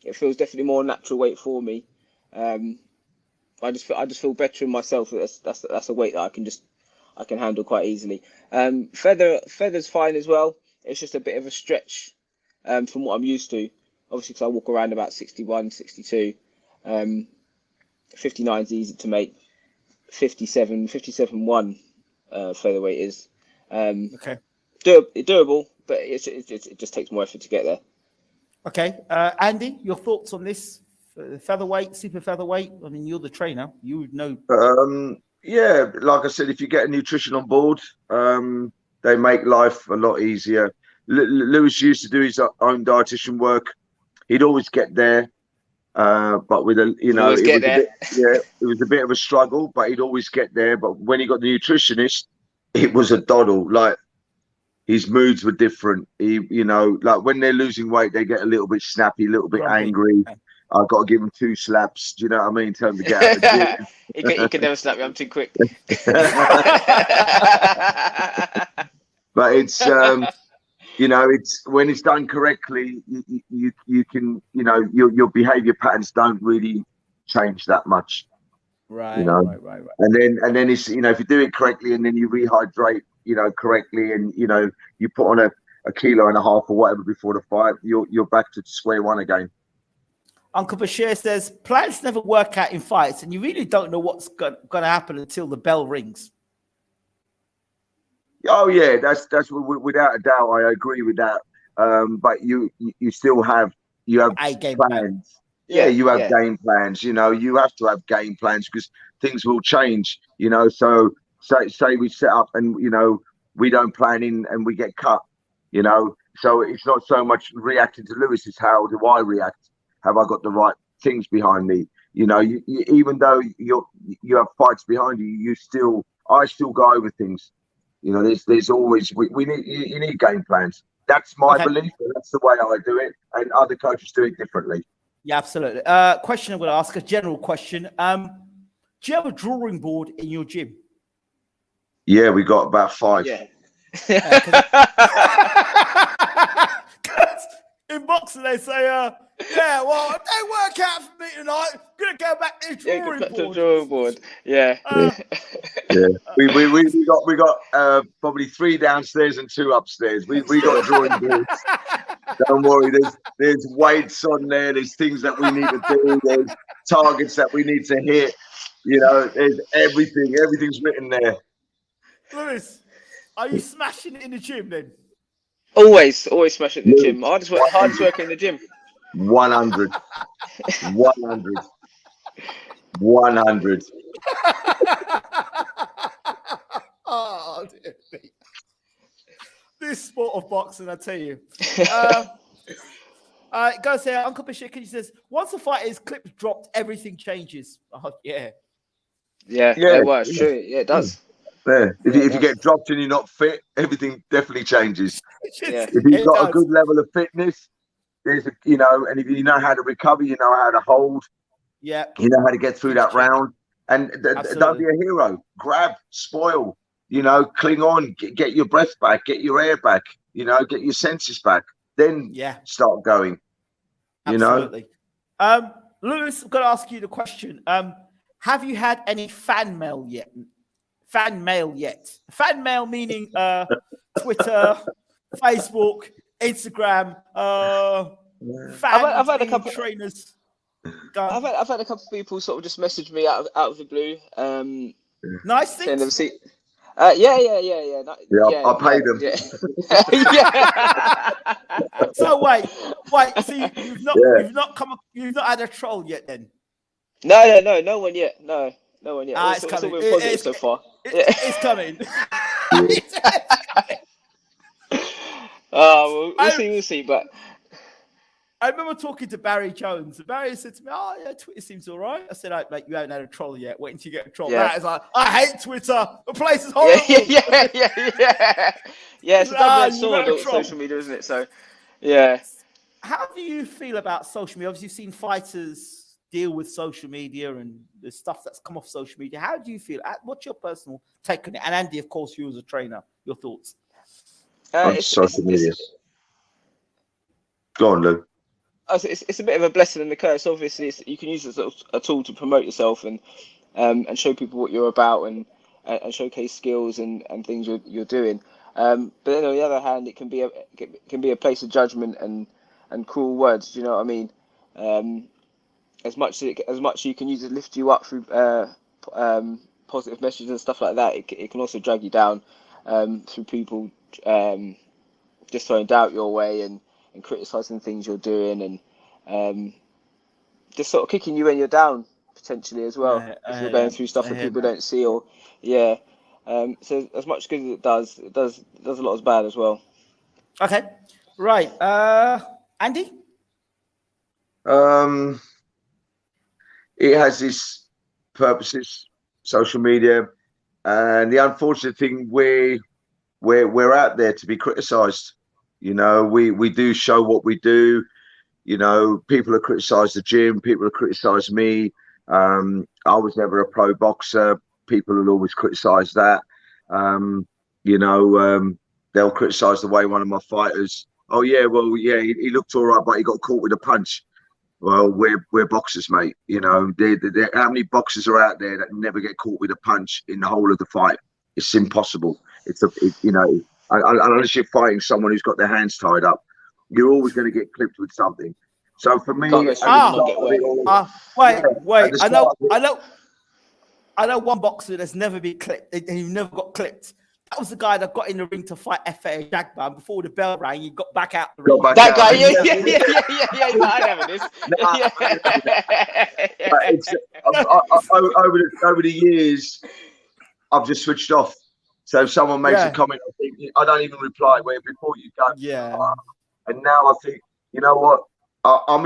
It feels definitely more natural weight for me. I just feel better in myself. That's a weight that I can handle quite easily. Feather's fine as well. It's just a bit of a stretch from what I'm used to. Obviously, because I walk around about 61, 62. 59 is easy to make. 57.1 featherweight is Okay. doable, but it just takes more effort to get there. Okay. Andy, your thoughts on this? Featherweight, super featherweight? I mean, you're the trainer. You would know. Yeah, like I said, if you get a nutrition on board, they make life a lot easier. Lewis used to do his own dietitian work. He'd always get there, but with it was a bit of a struggle, but he'd always get there. But when he got the nutritionist, it was a doddle. Like, his moods were different. Like when they're losing weight, they get a little bit snappy, a little bit angry. I've got to give him 2 slaps. Do you know what I mean? Tell him to get out of the gym. He can never slap me. I'm too quick. But it's it's when it's done correctly, you can your behavior patterns don't really change that much. Right. Right. And then it's if you do it correctly and then you rehydrate correctly and you put on a kilo and a half or whatever before the fight, you're back to square one again. Uncle Bashir says plans never work out in fights, and you really don't know what's going to happen until the bell rings. Oh yeah, that's without a doubt. I agree with that. But you still have a game plans. plan. Yeah, you have game plans. You have to have game plans because things will change. So say we set up and we don't plan in and we get cut. So it's not so much reacting to Lewis, it's how do I react? Have I got the right things behind me? Even though you have fights behind you, I still go over things. There's always you need game plans. That's my belief. And that's the way I do it, and other coaches do it differently. Yeah, absolutely. Question I'm going to ask, a general question. Do you have a drawing board in your gym? Yeah, we got about 5. Yeah. In boxing, they say, well, it don't work out for me tonight. I'm going to go back to the drawing board. Yeah. We got probably 3 downstairs and 2 upstairs. We got drawing boards. Don't worry, there's weights on there. There's things that we need to do. There's targets that we need to hit. There's everything. Everything's written there. Lewis, are you smashing it in the gym then? Always smashing it in the gym. Hardest work in the gym. 100. 100. Oh, dear me. This sport of boxing, I tell you. Goes here, Uncle Bashir, he says, once a fight is clip dropped, everything changes. Oh, yeah. Yeah, it's true. Yeah, it does. Yeah. If you get dropped and you're not fit, everything definitely changes. Yeah. If you've got a good level of fitness, and if you know how to recover, you know how to hold. Yeah. You know how to get through that round. And don't be a hero. Grab, spoil, cling on, get your breath back, get your air back, get your senses back. Then start going. Absolutely. Lewis, I'm going to ask you the question. Have you had any fan mail yet? Fan mail meaning Twitter, Facebook, Instagram, I've had a couple trainers. I've had a couple of people sort of just message me out of the blue. Nice things. Yeah. I paid them. Yeah. So wait. So you've not had a troll yet then? No one yet. No one yet. It's all coming. been positive so far. It's coming. We'll see. But I remember talking to Barry Jones. And Barry said to me, "Oh yeah, Twitter seems all right." I said, "Mate, you haven't had a troll yet. Wait until you get a troll." That is like, I hate Twitter. The place is horrible. Yeah. It's a double-edged sword, social media, isn't it? So, yeah. how do you feel about social media? Obviously, you've seen fighters deal with social media and the stuff that's come off social media. How do you feel? What's your personal take on it? And Andy, of course, you as a trainer, your thoughts? On social media. Go on, Lou. It's a bit of a blessing and a curse. Obviously, you can use it as a tool to promote yourself and show people what you're about and showcase skills and things you're doing. But then on the other hand, it can be a place of judgment and cruel words. Do you know what I mean? As much as you can use it to lift you up through positive messages and stuff like that, it can also drag you down through people just throwing doubt your way and criticizing things you're doing and just sort of kicking you when you're down potentially as well, if you're going through stuff that people don't see. Or so as much good as it does a lot as bad as well. Okay, right. Andy? It has its purposes, social media, and the unfortunate thing, we're out there to be criticised. You know, we do show what we do. You know, people have criticised the gym. People have criticised me. I was never a pro boxer. People will always criticise that. You know, they'll criticise the way one of my fighters. Oh yeah, well yeah, he looked all right, but he got caught with a punch. Well, we're boxers, mate. You know, how many boxers are out there that never get caught with a punch in the whole of the fight? It's impossible. You know, unless you're fighting someone who's got their hands tied up, you're always going to get clipped with something. So for me, wait. I know one boxer that's never been clipped. He never got clipped. That was the guy that got in the ring to fight FA Jagba. Before the bell rang, he got back out the ring. That guy, yeah. I know this. Over the years, I've just switched off. So if someone makes a comment, I don't even reply. Where before you go, and now I think, you know what? I'm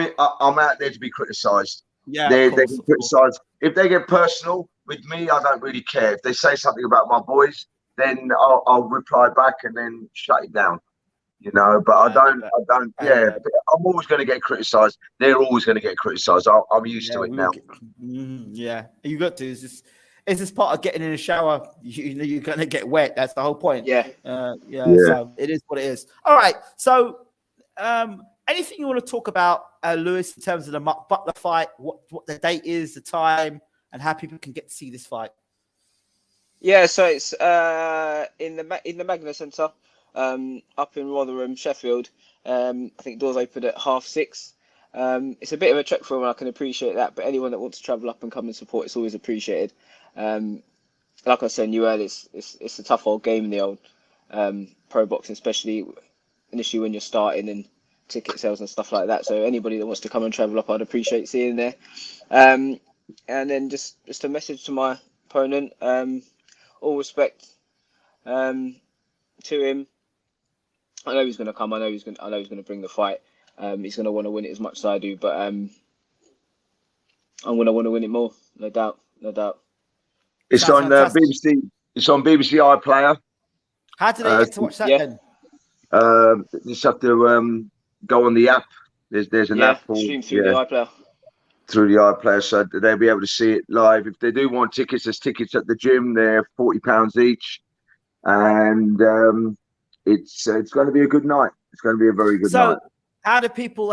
out there to be criticised. Yeah, they can criticise. If they get personal with me, I don't really care. If they say something about my boys, then I'll reply back and then shut it down. You know, but I don't. I'm always going to get criticised. They're always going to get criticised. I'm used to it now. You got to. It's just part of getting in the shower. You're going to get wet. That's the whole point. Yeah. So it is what it is. All right. So, anything you want to talk about, Lewis, in terms of the Butler fight? What the date is, the time, and how people can get to see this fight? Yeah, so it's in the Magna Centre, up in Rotherham, Sheffield. I think doors open at 6:30. It's a bit of a trek for them, and I can appreciate that. But anyone that wants to travel up and come and support, it's always appreciated. Like I was saying you earlier, it's a tough old game in the old pro boxing, especially initially when you're starting and ticket sales and stuff like that. So anybody that wants to come and travel up, I'd appreciate seeing there. And then just a message to my opponent. All respect to him. I know he's going to come. I know he's going to bring the fight. He's going to want to win it as much as I do, but I'm going to want to win it more. No doubt. It's on BBC. It's on BBC iPlayer. How do they get to watch that then? You just have to go on the app. There's an app stream through the iPlayer. Through the iPlayer, so they'll be able to see it live. If they do want tickets, there's tickets at the gym. They're £40 each, and it's going to be a good night. It's going to be a very good night. How do people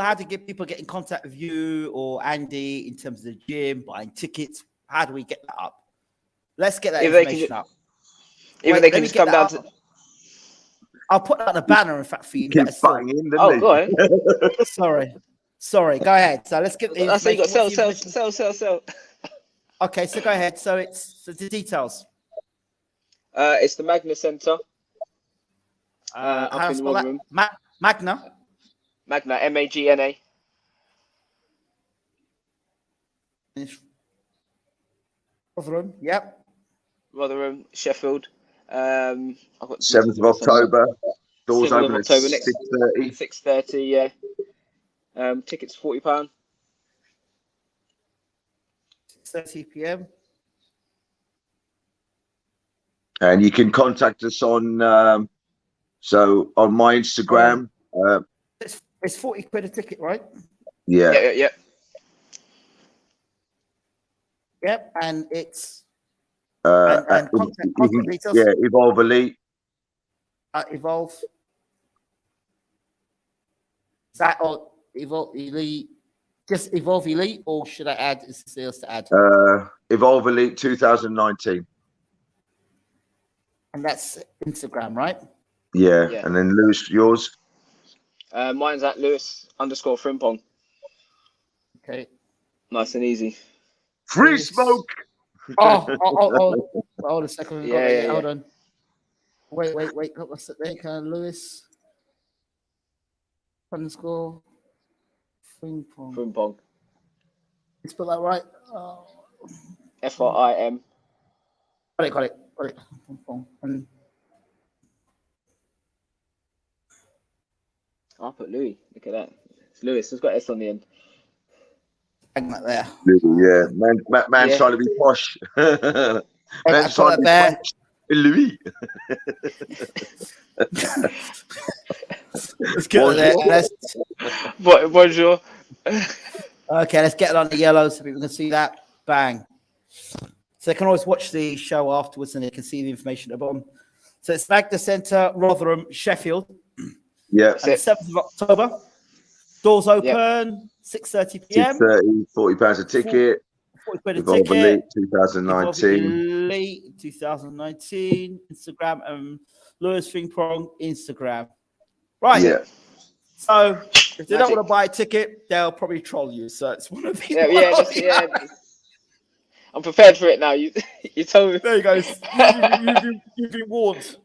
get in contact with you or Andy in terms of the gym, buying tickets? How do we get that up? Let's get that information up. Even they can just come down to. I'll put that on a banner, in fact, for you. Go ahead. Sorry, go ahead. So let's get the information. So you got sell. Okay, so go ahead. So it's the details. It's the Magna Centre. How spell that? Magna? Magna, M-A-G-N-A. Rotherham, yep. Rotherham, Sheffield. 7th of October. Doors open at 6:30. 6:30, yeah. Tickets £40. 6:30 p.m. And you can contact us on my Instagram. It's 40 quid a ticket, right? Yeah. Yeah. Yep, and it's Uh, and contact details. yeah, Evolve Elite. Evolve. Is that or Evolve Elite? Just Evolve Elite, or should I add? Is there else to add? Evolve Elite 2019. And that's Instagram, right? Yeah. Yeah. And then Lewis, yours. Mine's at Lewis_Frimpong. Okay. Nice and easy. Free Lewis. smoke. Hold a second. Yeah. Hold on. Wait. What's it there? Lewis _ Frimpong. Frimpong. You spell that right? FRIM. Got it. Frimpong. And I'll put Louis. Look at that. It's Lewis. It's got S on the end. hang that there. Yeah, man's trying to be posh. Man's trying to be there. posh. Louis. Let's get it there. Bonjour. Okay, let's get it on the yellow so people can see that. Bang. So they can always watch the show afterwards and they can see the information at the bottom. So it's Magna Centre, Rotherham, Sheffield. Yeah. And the 7th of October. Doors open, 6:30 p.m. 6:30, £40 a ticket. 40 quid a Evolve ticket. Elite 2019. Elite 2019. Instagram and Lewis Frimpong Instagram. Right. Yeah. So if they don't want to buy a ticket, they'll probably troll you. So it's one of the Yeah. I'm prepared for it now. You told me. There you go. You've been warned.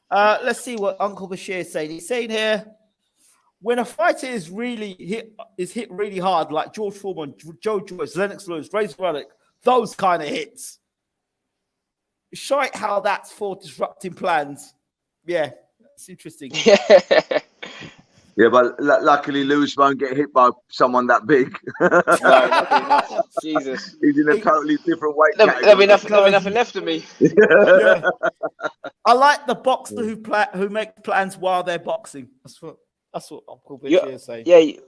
Let's see what Uncle Bashir is saying. He's saying here, when a fighter is hit really hard, like George Foreman, Joe Joyce, Lennox Lewis, Razor Relic, those kind of hits. Shite how that's for disrupting plans. Yeah, it's interesting. Yeah, but luckily Lewis won't get hit by someone that big. No, Jesus. He's in a totally different weight There'll be category. nothing left of me. Yeah. I like the boxer who make plans while they're boxing. That's what Uncle Bashir is saying. Yeah, you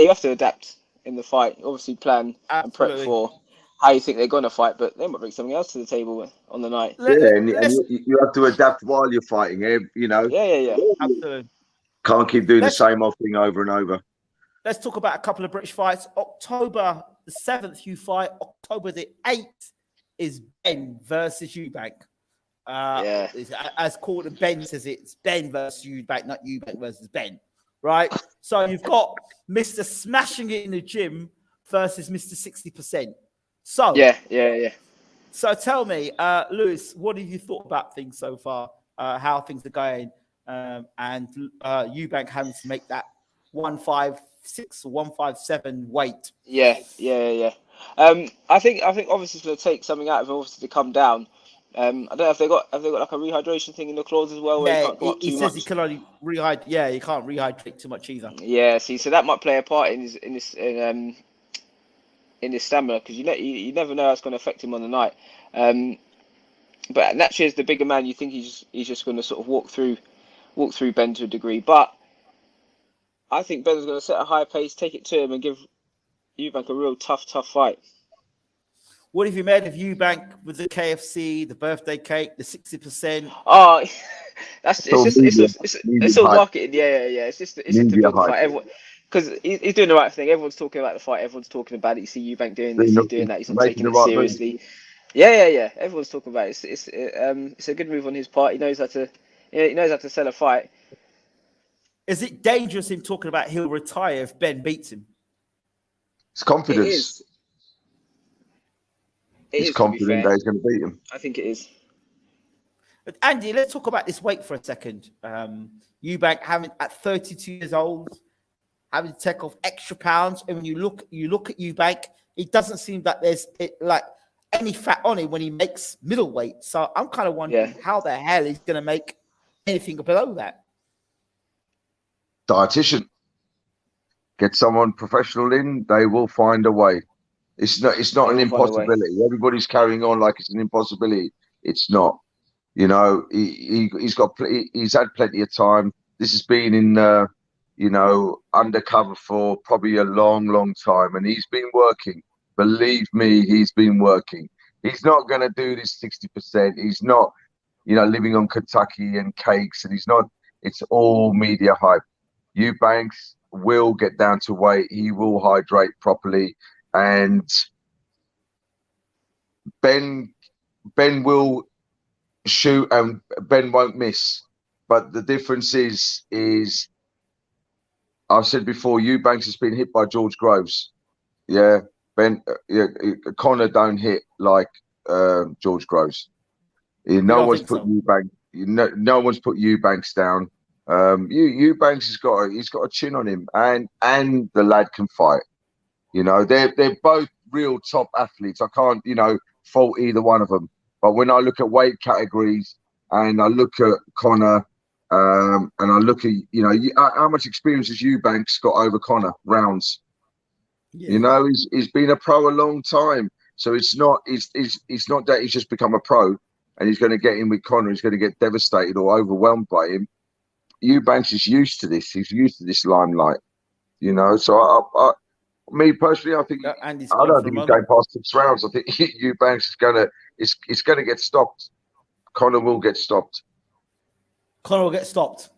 have to adapt in the fight. Obviously, plan and prep for how you think they're going to fight, but they might bring something else to the table on the night. And you have to adapt while you're fighting, you know. Yeah. Absolutely. Can't keep doing the same old thing over and over. Let's talk about a couple of British fights. October the 7th, you fight. October the 8th is BENN versus EUBANK. As called, BENN says it's BENN versus EUBANK, not EUBANK versus BENN. Right? So you've got Mr. Smashing It in the Gym versus Mr. 60%. So yeah. So tell me, Lewis, what have you thought about things so far? How things are going? And EUBANK having to make that 156 or 157 weight. Yeah. I think obviously it's going to take something out of it, obviously, to come down. I don't know if they got like a rehydration thing in the clause as well. Where He says he can only rehydrate. Yeah, you can't rehydrate too much either. Yeah, so that might play a part in his stamina, because you never know how it's going to affect him on the night. But naturally, as the bigger man, you think he's just going to sort of walk through BENN to a degree. But I think BENN's going to set a high pace, take it to him, and give EUBANK a real tough fight. What have you made of EUBANK with the KFC, the birthday cake, the 60%? Oh, it's all marketing. Yeah. It's to build the fight. Everyone, because he's doing the right thing. Everyone's talking about the fight. Everyone's talking about it. You see EUBANK doing this, he's doing that. He's not taking it seriously. Yeah. Everyone's talking about it. It's a good move on his part. He knows how to sell a fight. Is it dangerous him talking about he'll retire if BENN beats him? It's confidence. He's confident that he's going to beat him. I think it is. But Andy, let's talk about this weight for a second. EUBANK having at 32 years old, having to take off extra pounds, and when you look at EUBANK, it doesn't seem that there's like any fat on him when he makes middleweight. So I'm kind of wondering how the hell he's going to make anything below that. Dietitian, get someone professional in, they will find a way. It's not an impossibility. Everybody's carrying on like it's an impossibility. It's not. You know, he's had plenty of time. This has been in you know, undercover for probably a long, long time. And he's been working. Believe me, he's been working. He's not going to do this 60%. He's not, you know, living on Kentucky and cakes. And he's not, it's all media hype. EUBANK will get down to weight. He will hydrate properly. And Ben will shoot and Ben won't miss. But the difference is I've said before, EUBANK has been hit by George Groves. Yeah, Conor don't hit like George Groves. No one's put EUBANK. No one's put EUBANK down. EUBANK he's got a chin on him, and the lad can fight. You know, they're both real top athletes. I can't, you know, fault either one of them. But when I look at weight categories and I look at Conor, and I look at, you know, how much experience has EUBANK got over Conor rounds? Yeah. You know, he's been a pro a long time, so it's not that he's just become a pro and he's going to get in with Conor. He's going to get devastated or overwhelmed by him. EUBANK is used to this. He's used to this limelight. You know, so me personally, I think I don't think he's going past 6 rounds. I think EUBANK is going to get stopped. Conor will get stopped. Conor will get stopped.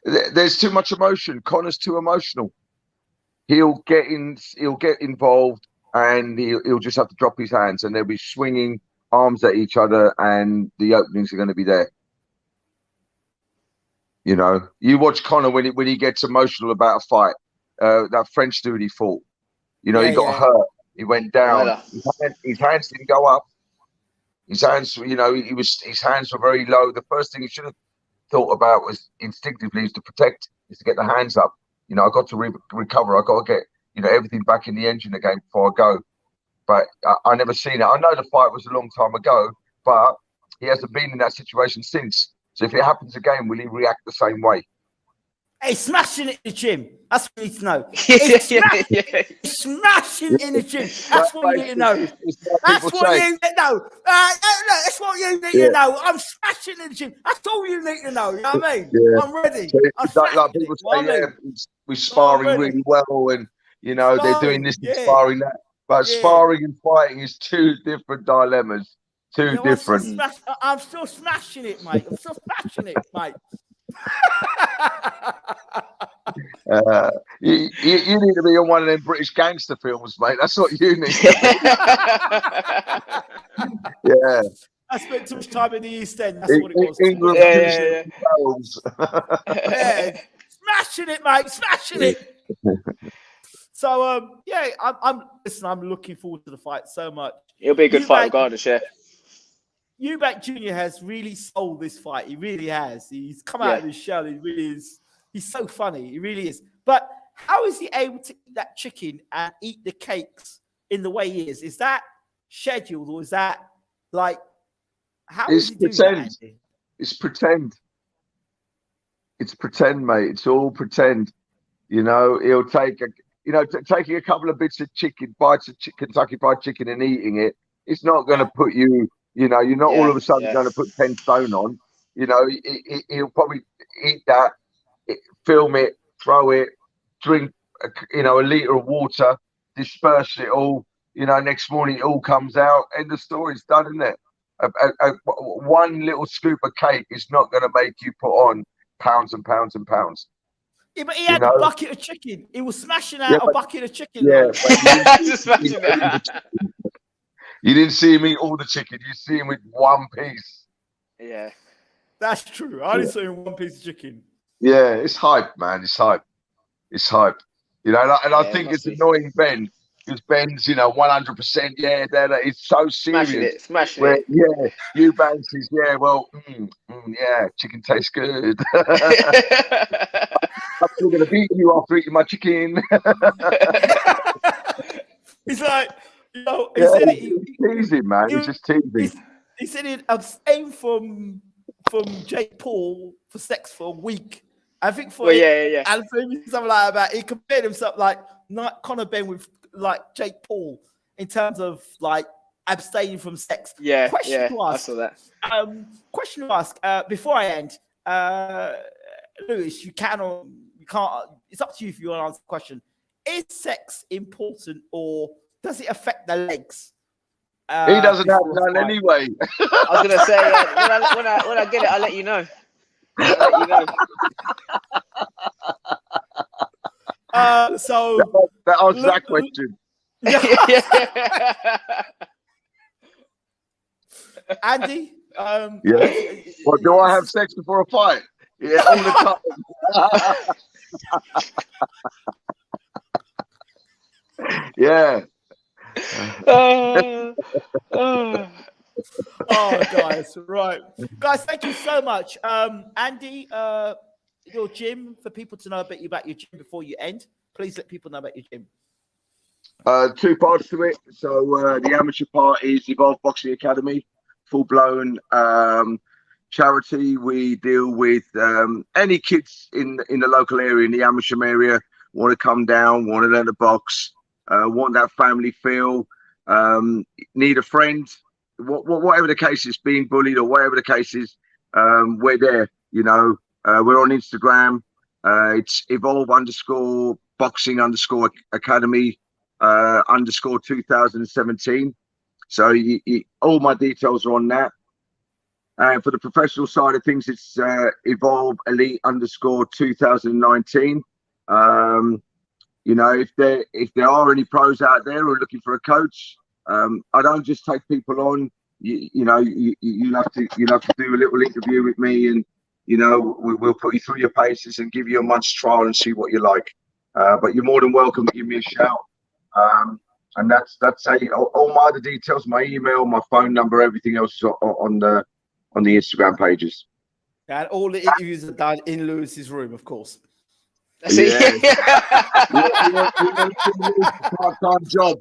There's too much emotion. Conor's too emotional. He'll get involved, and he'll just have to drop his hands, and they'll be swinging arms at each other, and the openings are going to be there. You know, you watch Conor when he gets emotional about a fight. That French dude he fought. You know, he got hurt. He went down. His hands didn't go up. His hands, you know, his hands were very low. The first thing he should have thought about was instinctively is to get the hands up. You know, I got to recover. I got to get, you know, everything back in the engine again before I go. But I never seen it. I know the fight was a long time ago, but he hasn't been in that situation since. So if it happens again, will he react the same way? Hey, smashing it in the gym. That's what you need to know. It's smashing in the gym. That's what you need to know. That's what you need to know. That's what you need to know. I'm smashing in the gym. That's all you need to know. You know what I mean? Yeah. I'm ready. So like people say, we're sparring really well, and you know they're doing this and sparring that. But sparring and fighting is 2 different dilemmas. Two different. I'm still smashing it, mate. I'm still smashing it, mate. You need to be on one of them British gangster films, mate. That's what you need. Yeah. I spent too much time in the East End. That's what it was. England, yeah. Smashing it, mate. Smashing it. So I'm looking forward to the fight so much. It'll be a good fight regardless, yeah. EUBANK Jr. has really sold this fight. He really has. He's come out of his shell. He really is. He's so funny. He really is. But how is he able to eat that chicken and eat the cakes in the way he is? Is that scheduled, or is that like how is he doing that? It's pretend. It's pretend, mate. It's all pretend. You know, he'll take taking a couple of bits of bites of Kentucky Fried Chicken and eating it. It's not going to put you. You know, you're not all of a sudden going to put 10 stone on. You know, he'll probably eat that, film it, throw it, drink, a litre of water, disperse it all. You know, next morning it all comes out, and the story's done, isn't it? One little scoop of cake is not going to make you put on pounds and pounds and pounds. Yeah, but he had a bucket of chicken. He was smashing out a bucket of chicken. Yeah, you didn't see him eat all the chicken. You see him with one piece. Yeah. That's true. I only saw him one piece of chicken. Yeah, it's hype, man. It's hype. It's hype. You know, and I think it's annoying Ben, because Ben's, 100%. Yeah, it's so serious. Smashing it. Yeah, EUBANK is, chicken tastes good. I'm still going to beat you after eating my chicken. He's like, he's teasing, man. He's just teasing. He said he'd abstain from Jake Paul for sex for a week. I think and something like that. He compared himself like Conor Ben with like Jake Paul in terms of like abstaining from sex. Yeah, question to ask, I saw that. Question to ask before I end, Lewis, you can or you can't. It's up to you if you want to answer the question. Is sex important, or does it affect the legs? He doesn't have before a none fight? anyway. I was gonna say when I get it, I'll let you know. I'll let you know. So that answers that question. Andy, Yeah. Well, do I have sex before a fight? Yeah, all the time. Yeah. Oh, guys, right. Guys, thank you so much. Andy, your gym, for people to know about you, about your gym before you end, please let people know about your gym. 2 parts to it. So the amateur part is Evolve Boxing Academy, full-blown charity. We deal with any kids in the local area, in the Amersham area, want to come down, want to learn the box, want that family feel, need a friend, whatever the case is, being bullied or whatever the case is, we're there. You know, we're on Instagram. It's Evolve_Boxing_Academy _2017. So all my details are on that. And for the professional side of things, it's Evolve Elite _2019. You know, if there are any pros out there who are looking for a coach, I don't just take people on. You have to do a little interview with me, and you know, we'll put you through your paces and give you a month's trial and see what you like. But you're more than welcome to give me a shout. And that's all my other details, my email, my phone number, everything else is on the Instagram pages. And all the interviews are done in Lewis's room, of course. Yeah. Part-time job.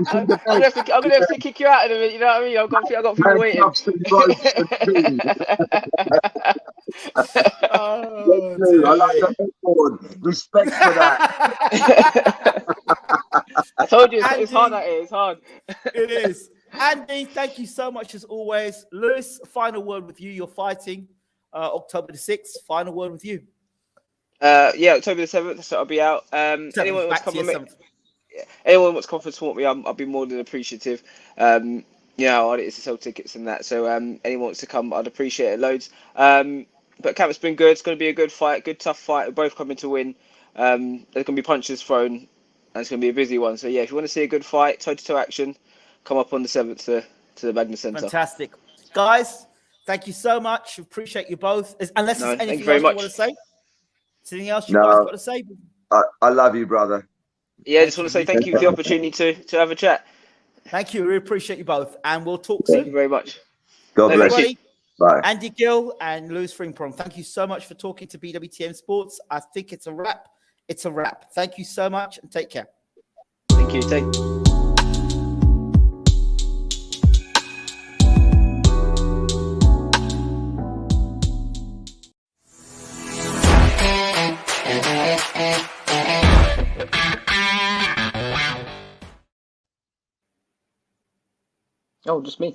I'm gonna have to kick you out in a minute. You know what I mean? I've got people waiting. Oh, I like the headboard. Respect for that. I told you, it's Andy, hard. It's hard. It is. Andy, thank you so much as always. Lewis, final word with you. You're fighting October the 6th. Final word with you. Yeah, October the 7th, so I'll be out. Anyone wants to come and support me, I'll be more than appreciative. You know, I need to sell tickets and that. So anyone wants to come, I'd appreciate it loads. But camp's been good. It's going to be a good fight, good tough fight. We're both coming to win. There's going to be punches thrown, and it's going to be a busy one. So yeah, if you want to see a good fight, toe-to-toe action, come up on the 7th to the Magna Centre. Fantastic. Guys, thank you so much. Appreciate you both. Unless there's anything else you want to say? Anything else you guys got to say? I love you, brother. Yeah, I just want to say thank you for the opportunity to have a chat. Thank you. We appreciate you both. And we'll talk Thank soon. you very much. God bless Everybody, you. Bye. Andy Gill and Lewis Frimpong, thank you so much for talking to BWTM Sports. I think it's a wrap. It's a wrap. Thank you so much and take care. Thank you. Oh, just me.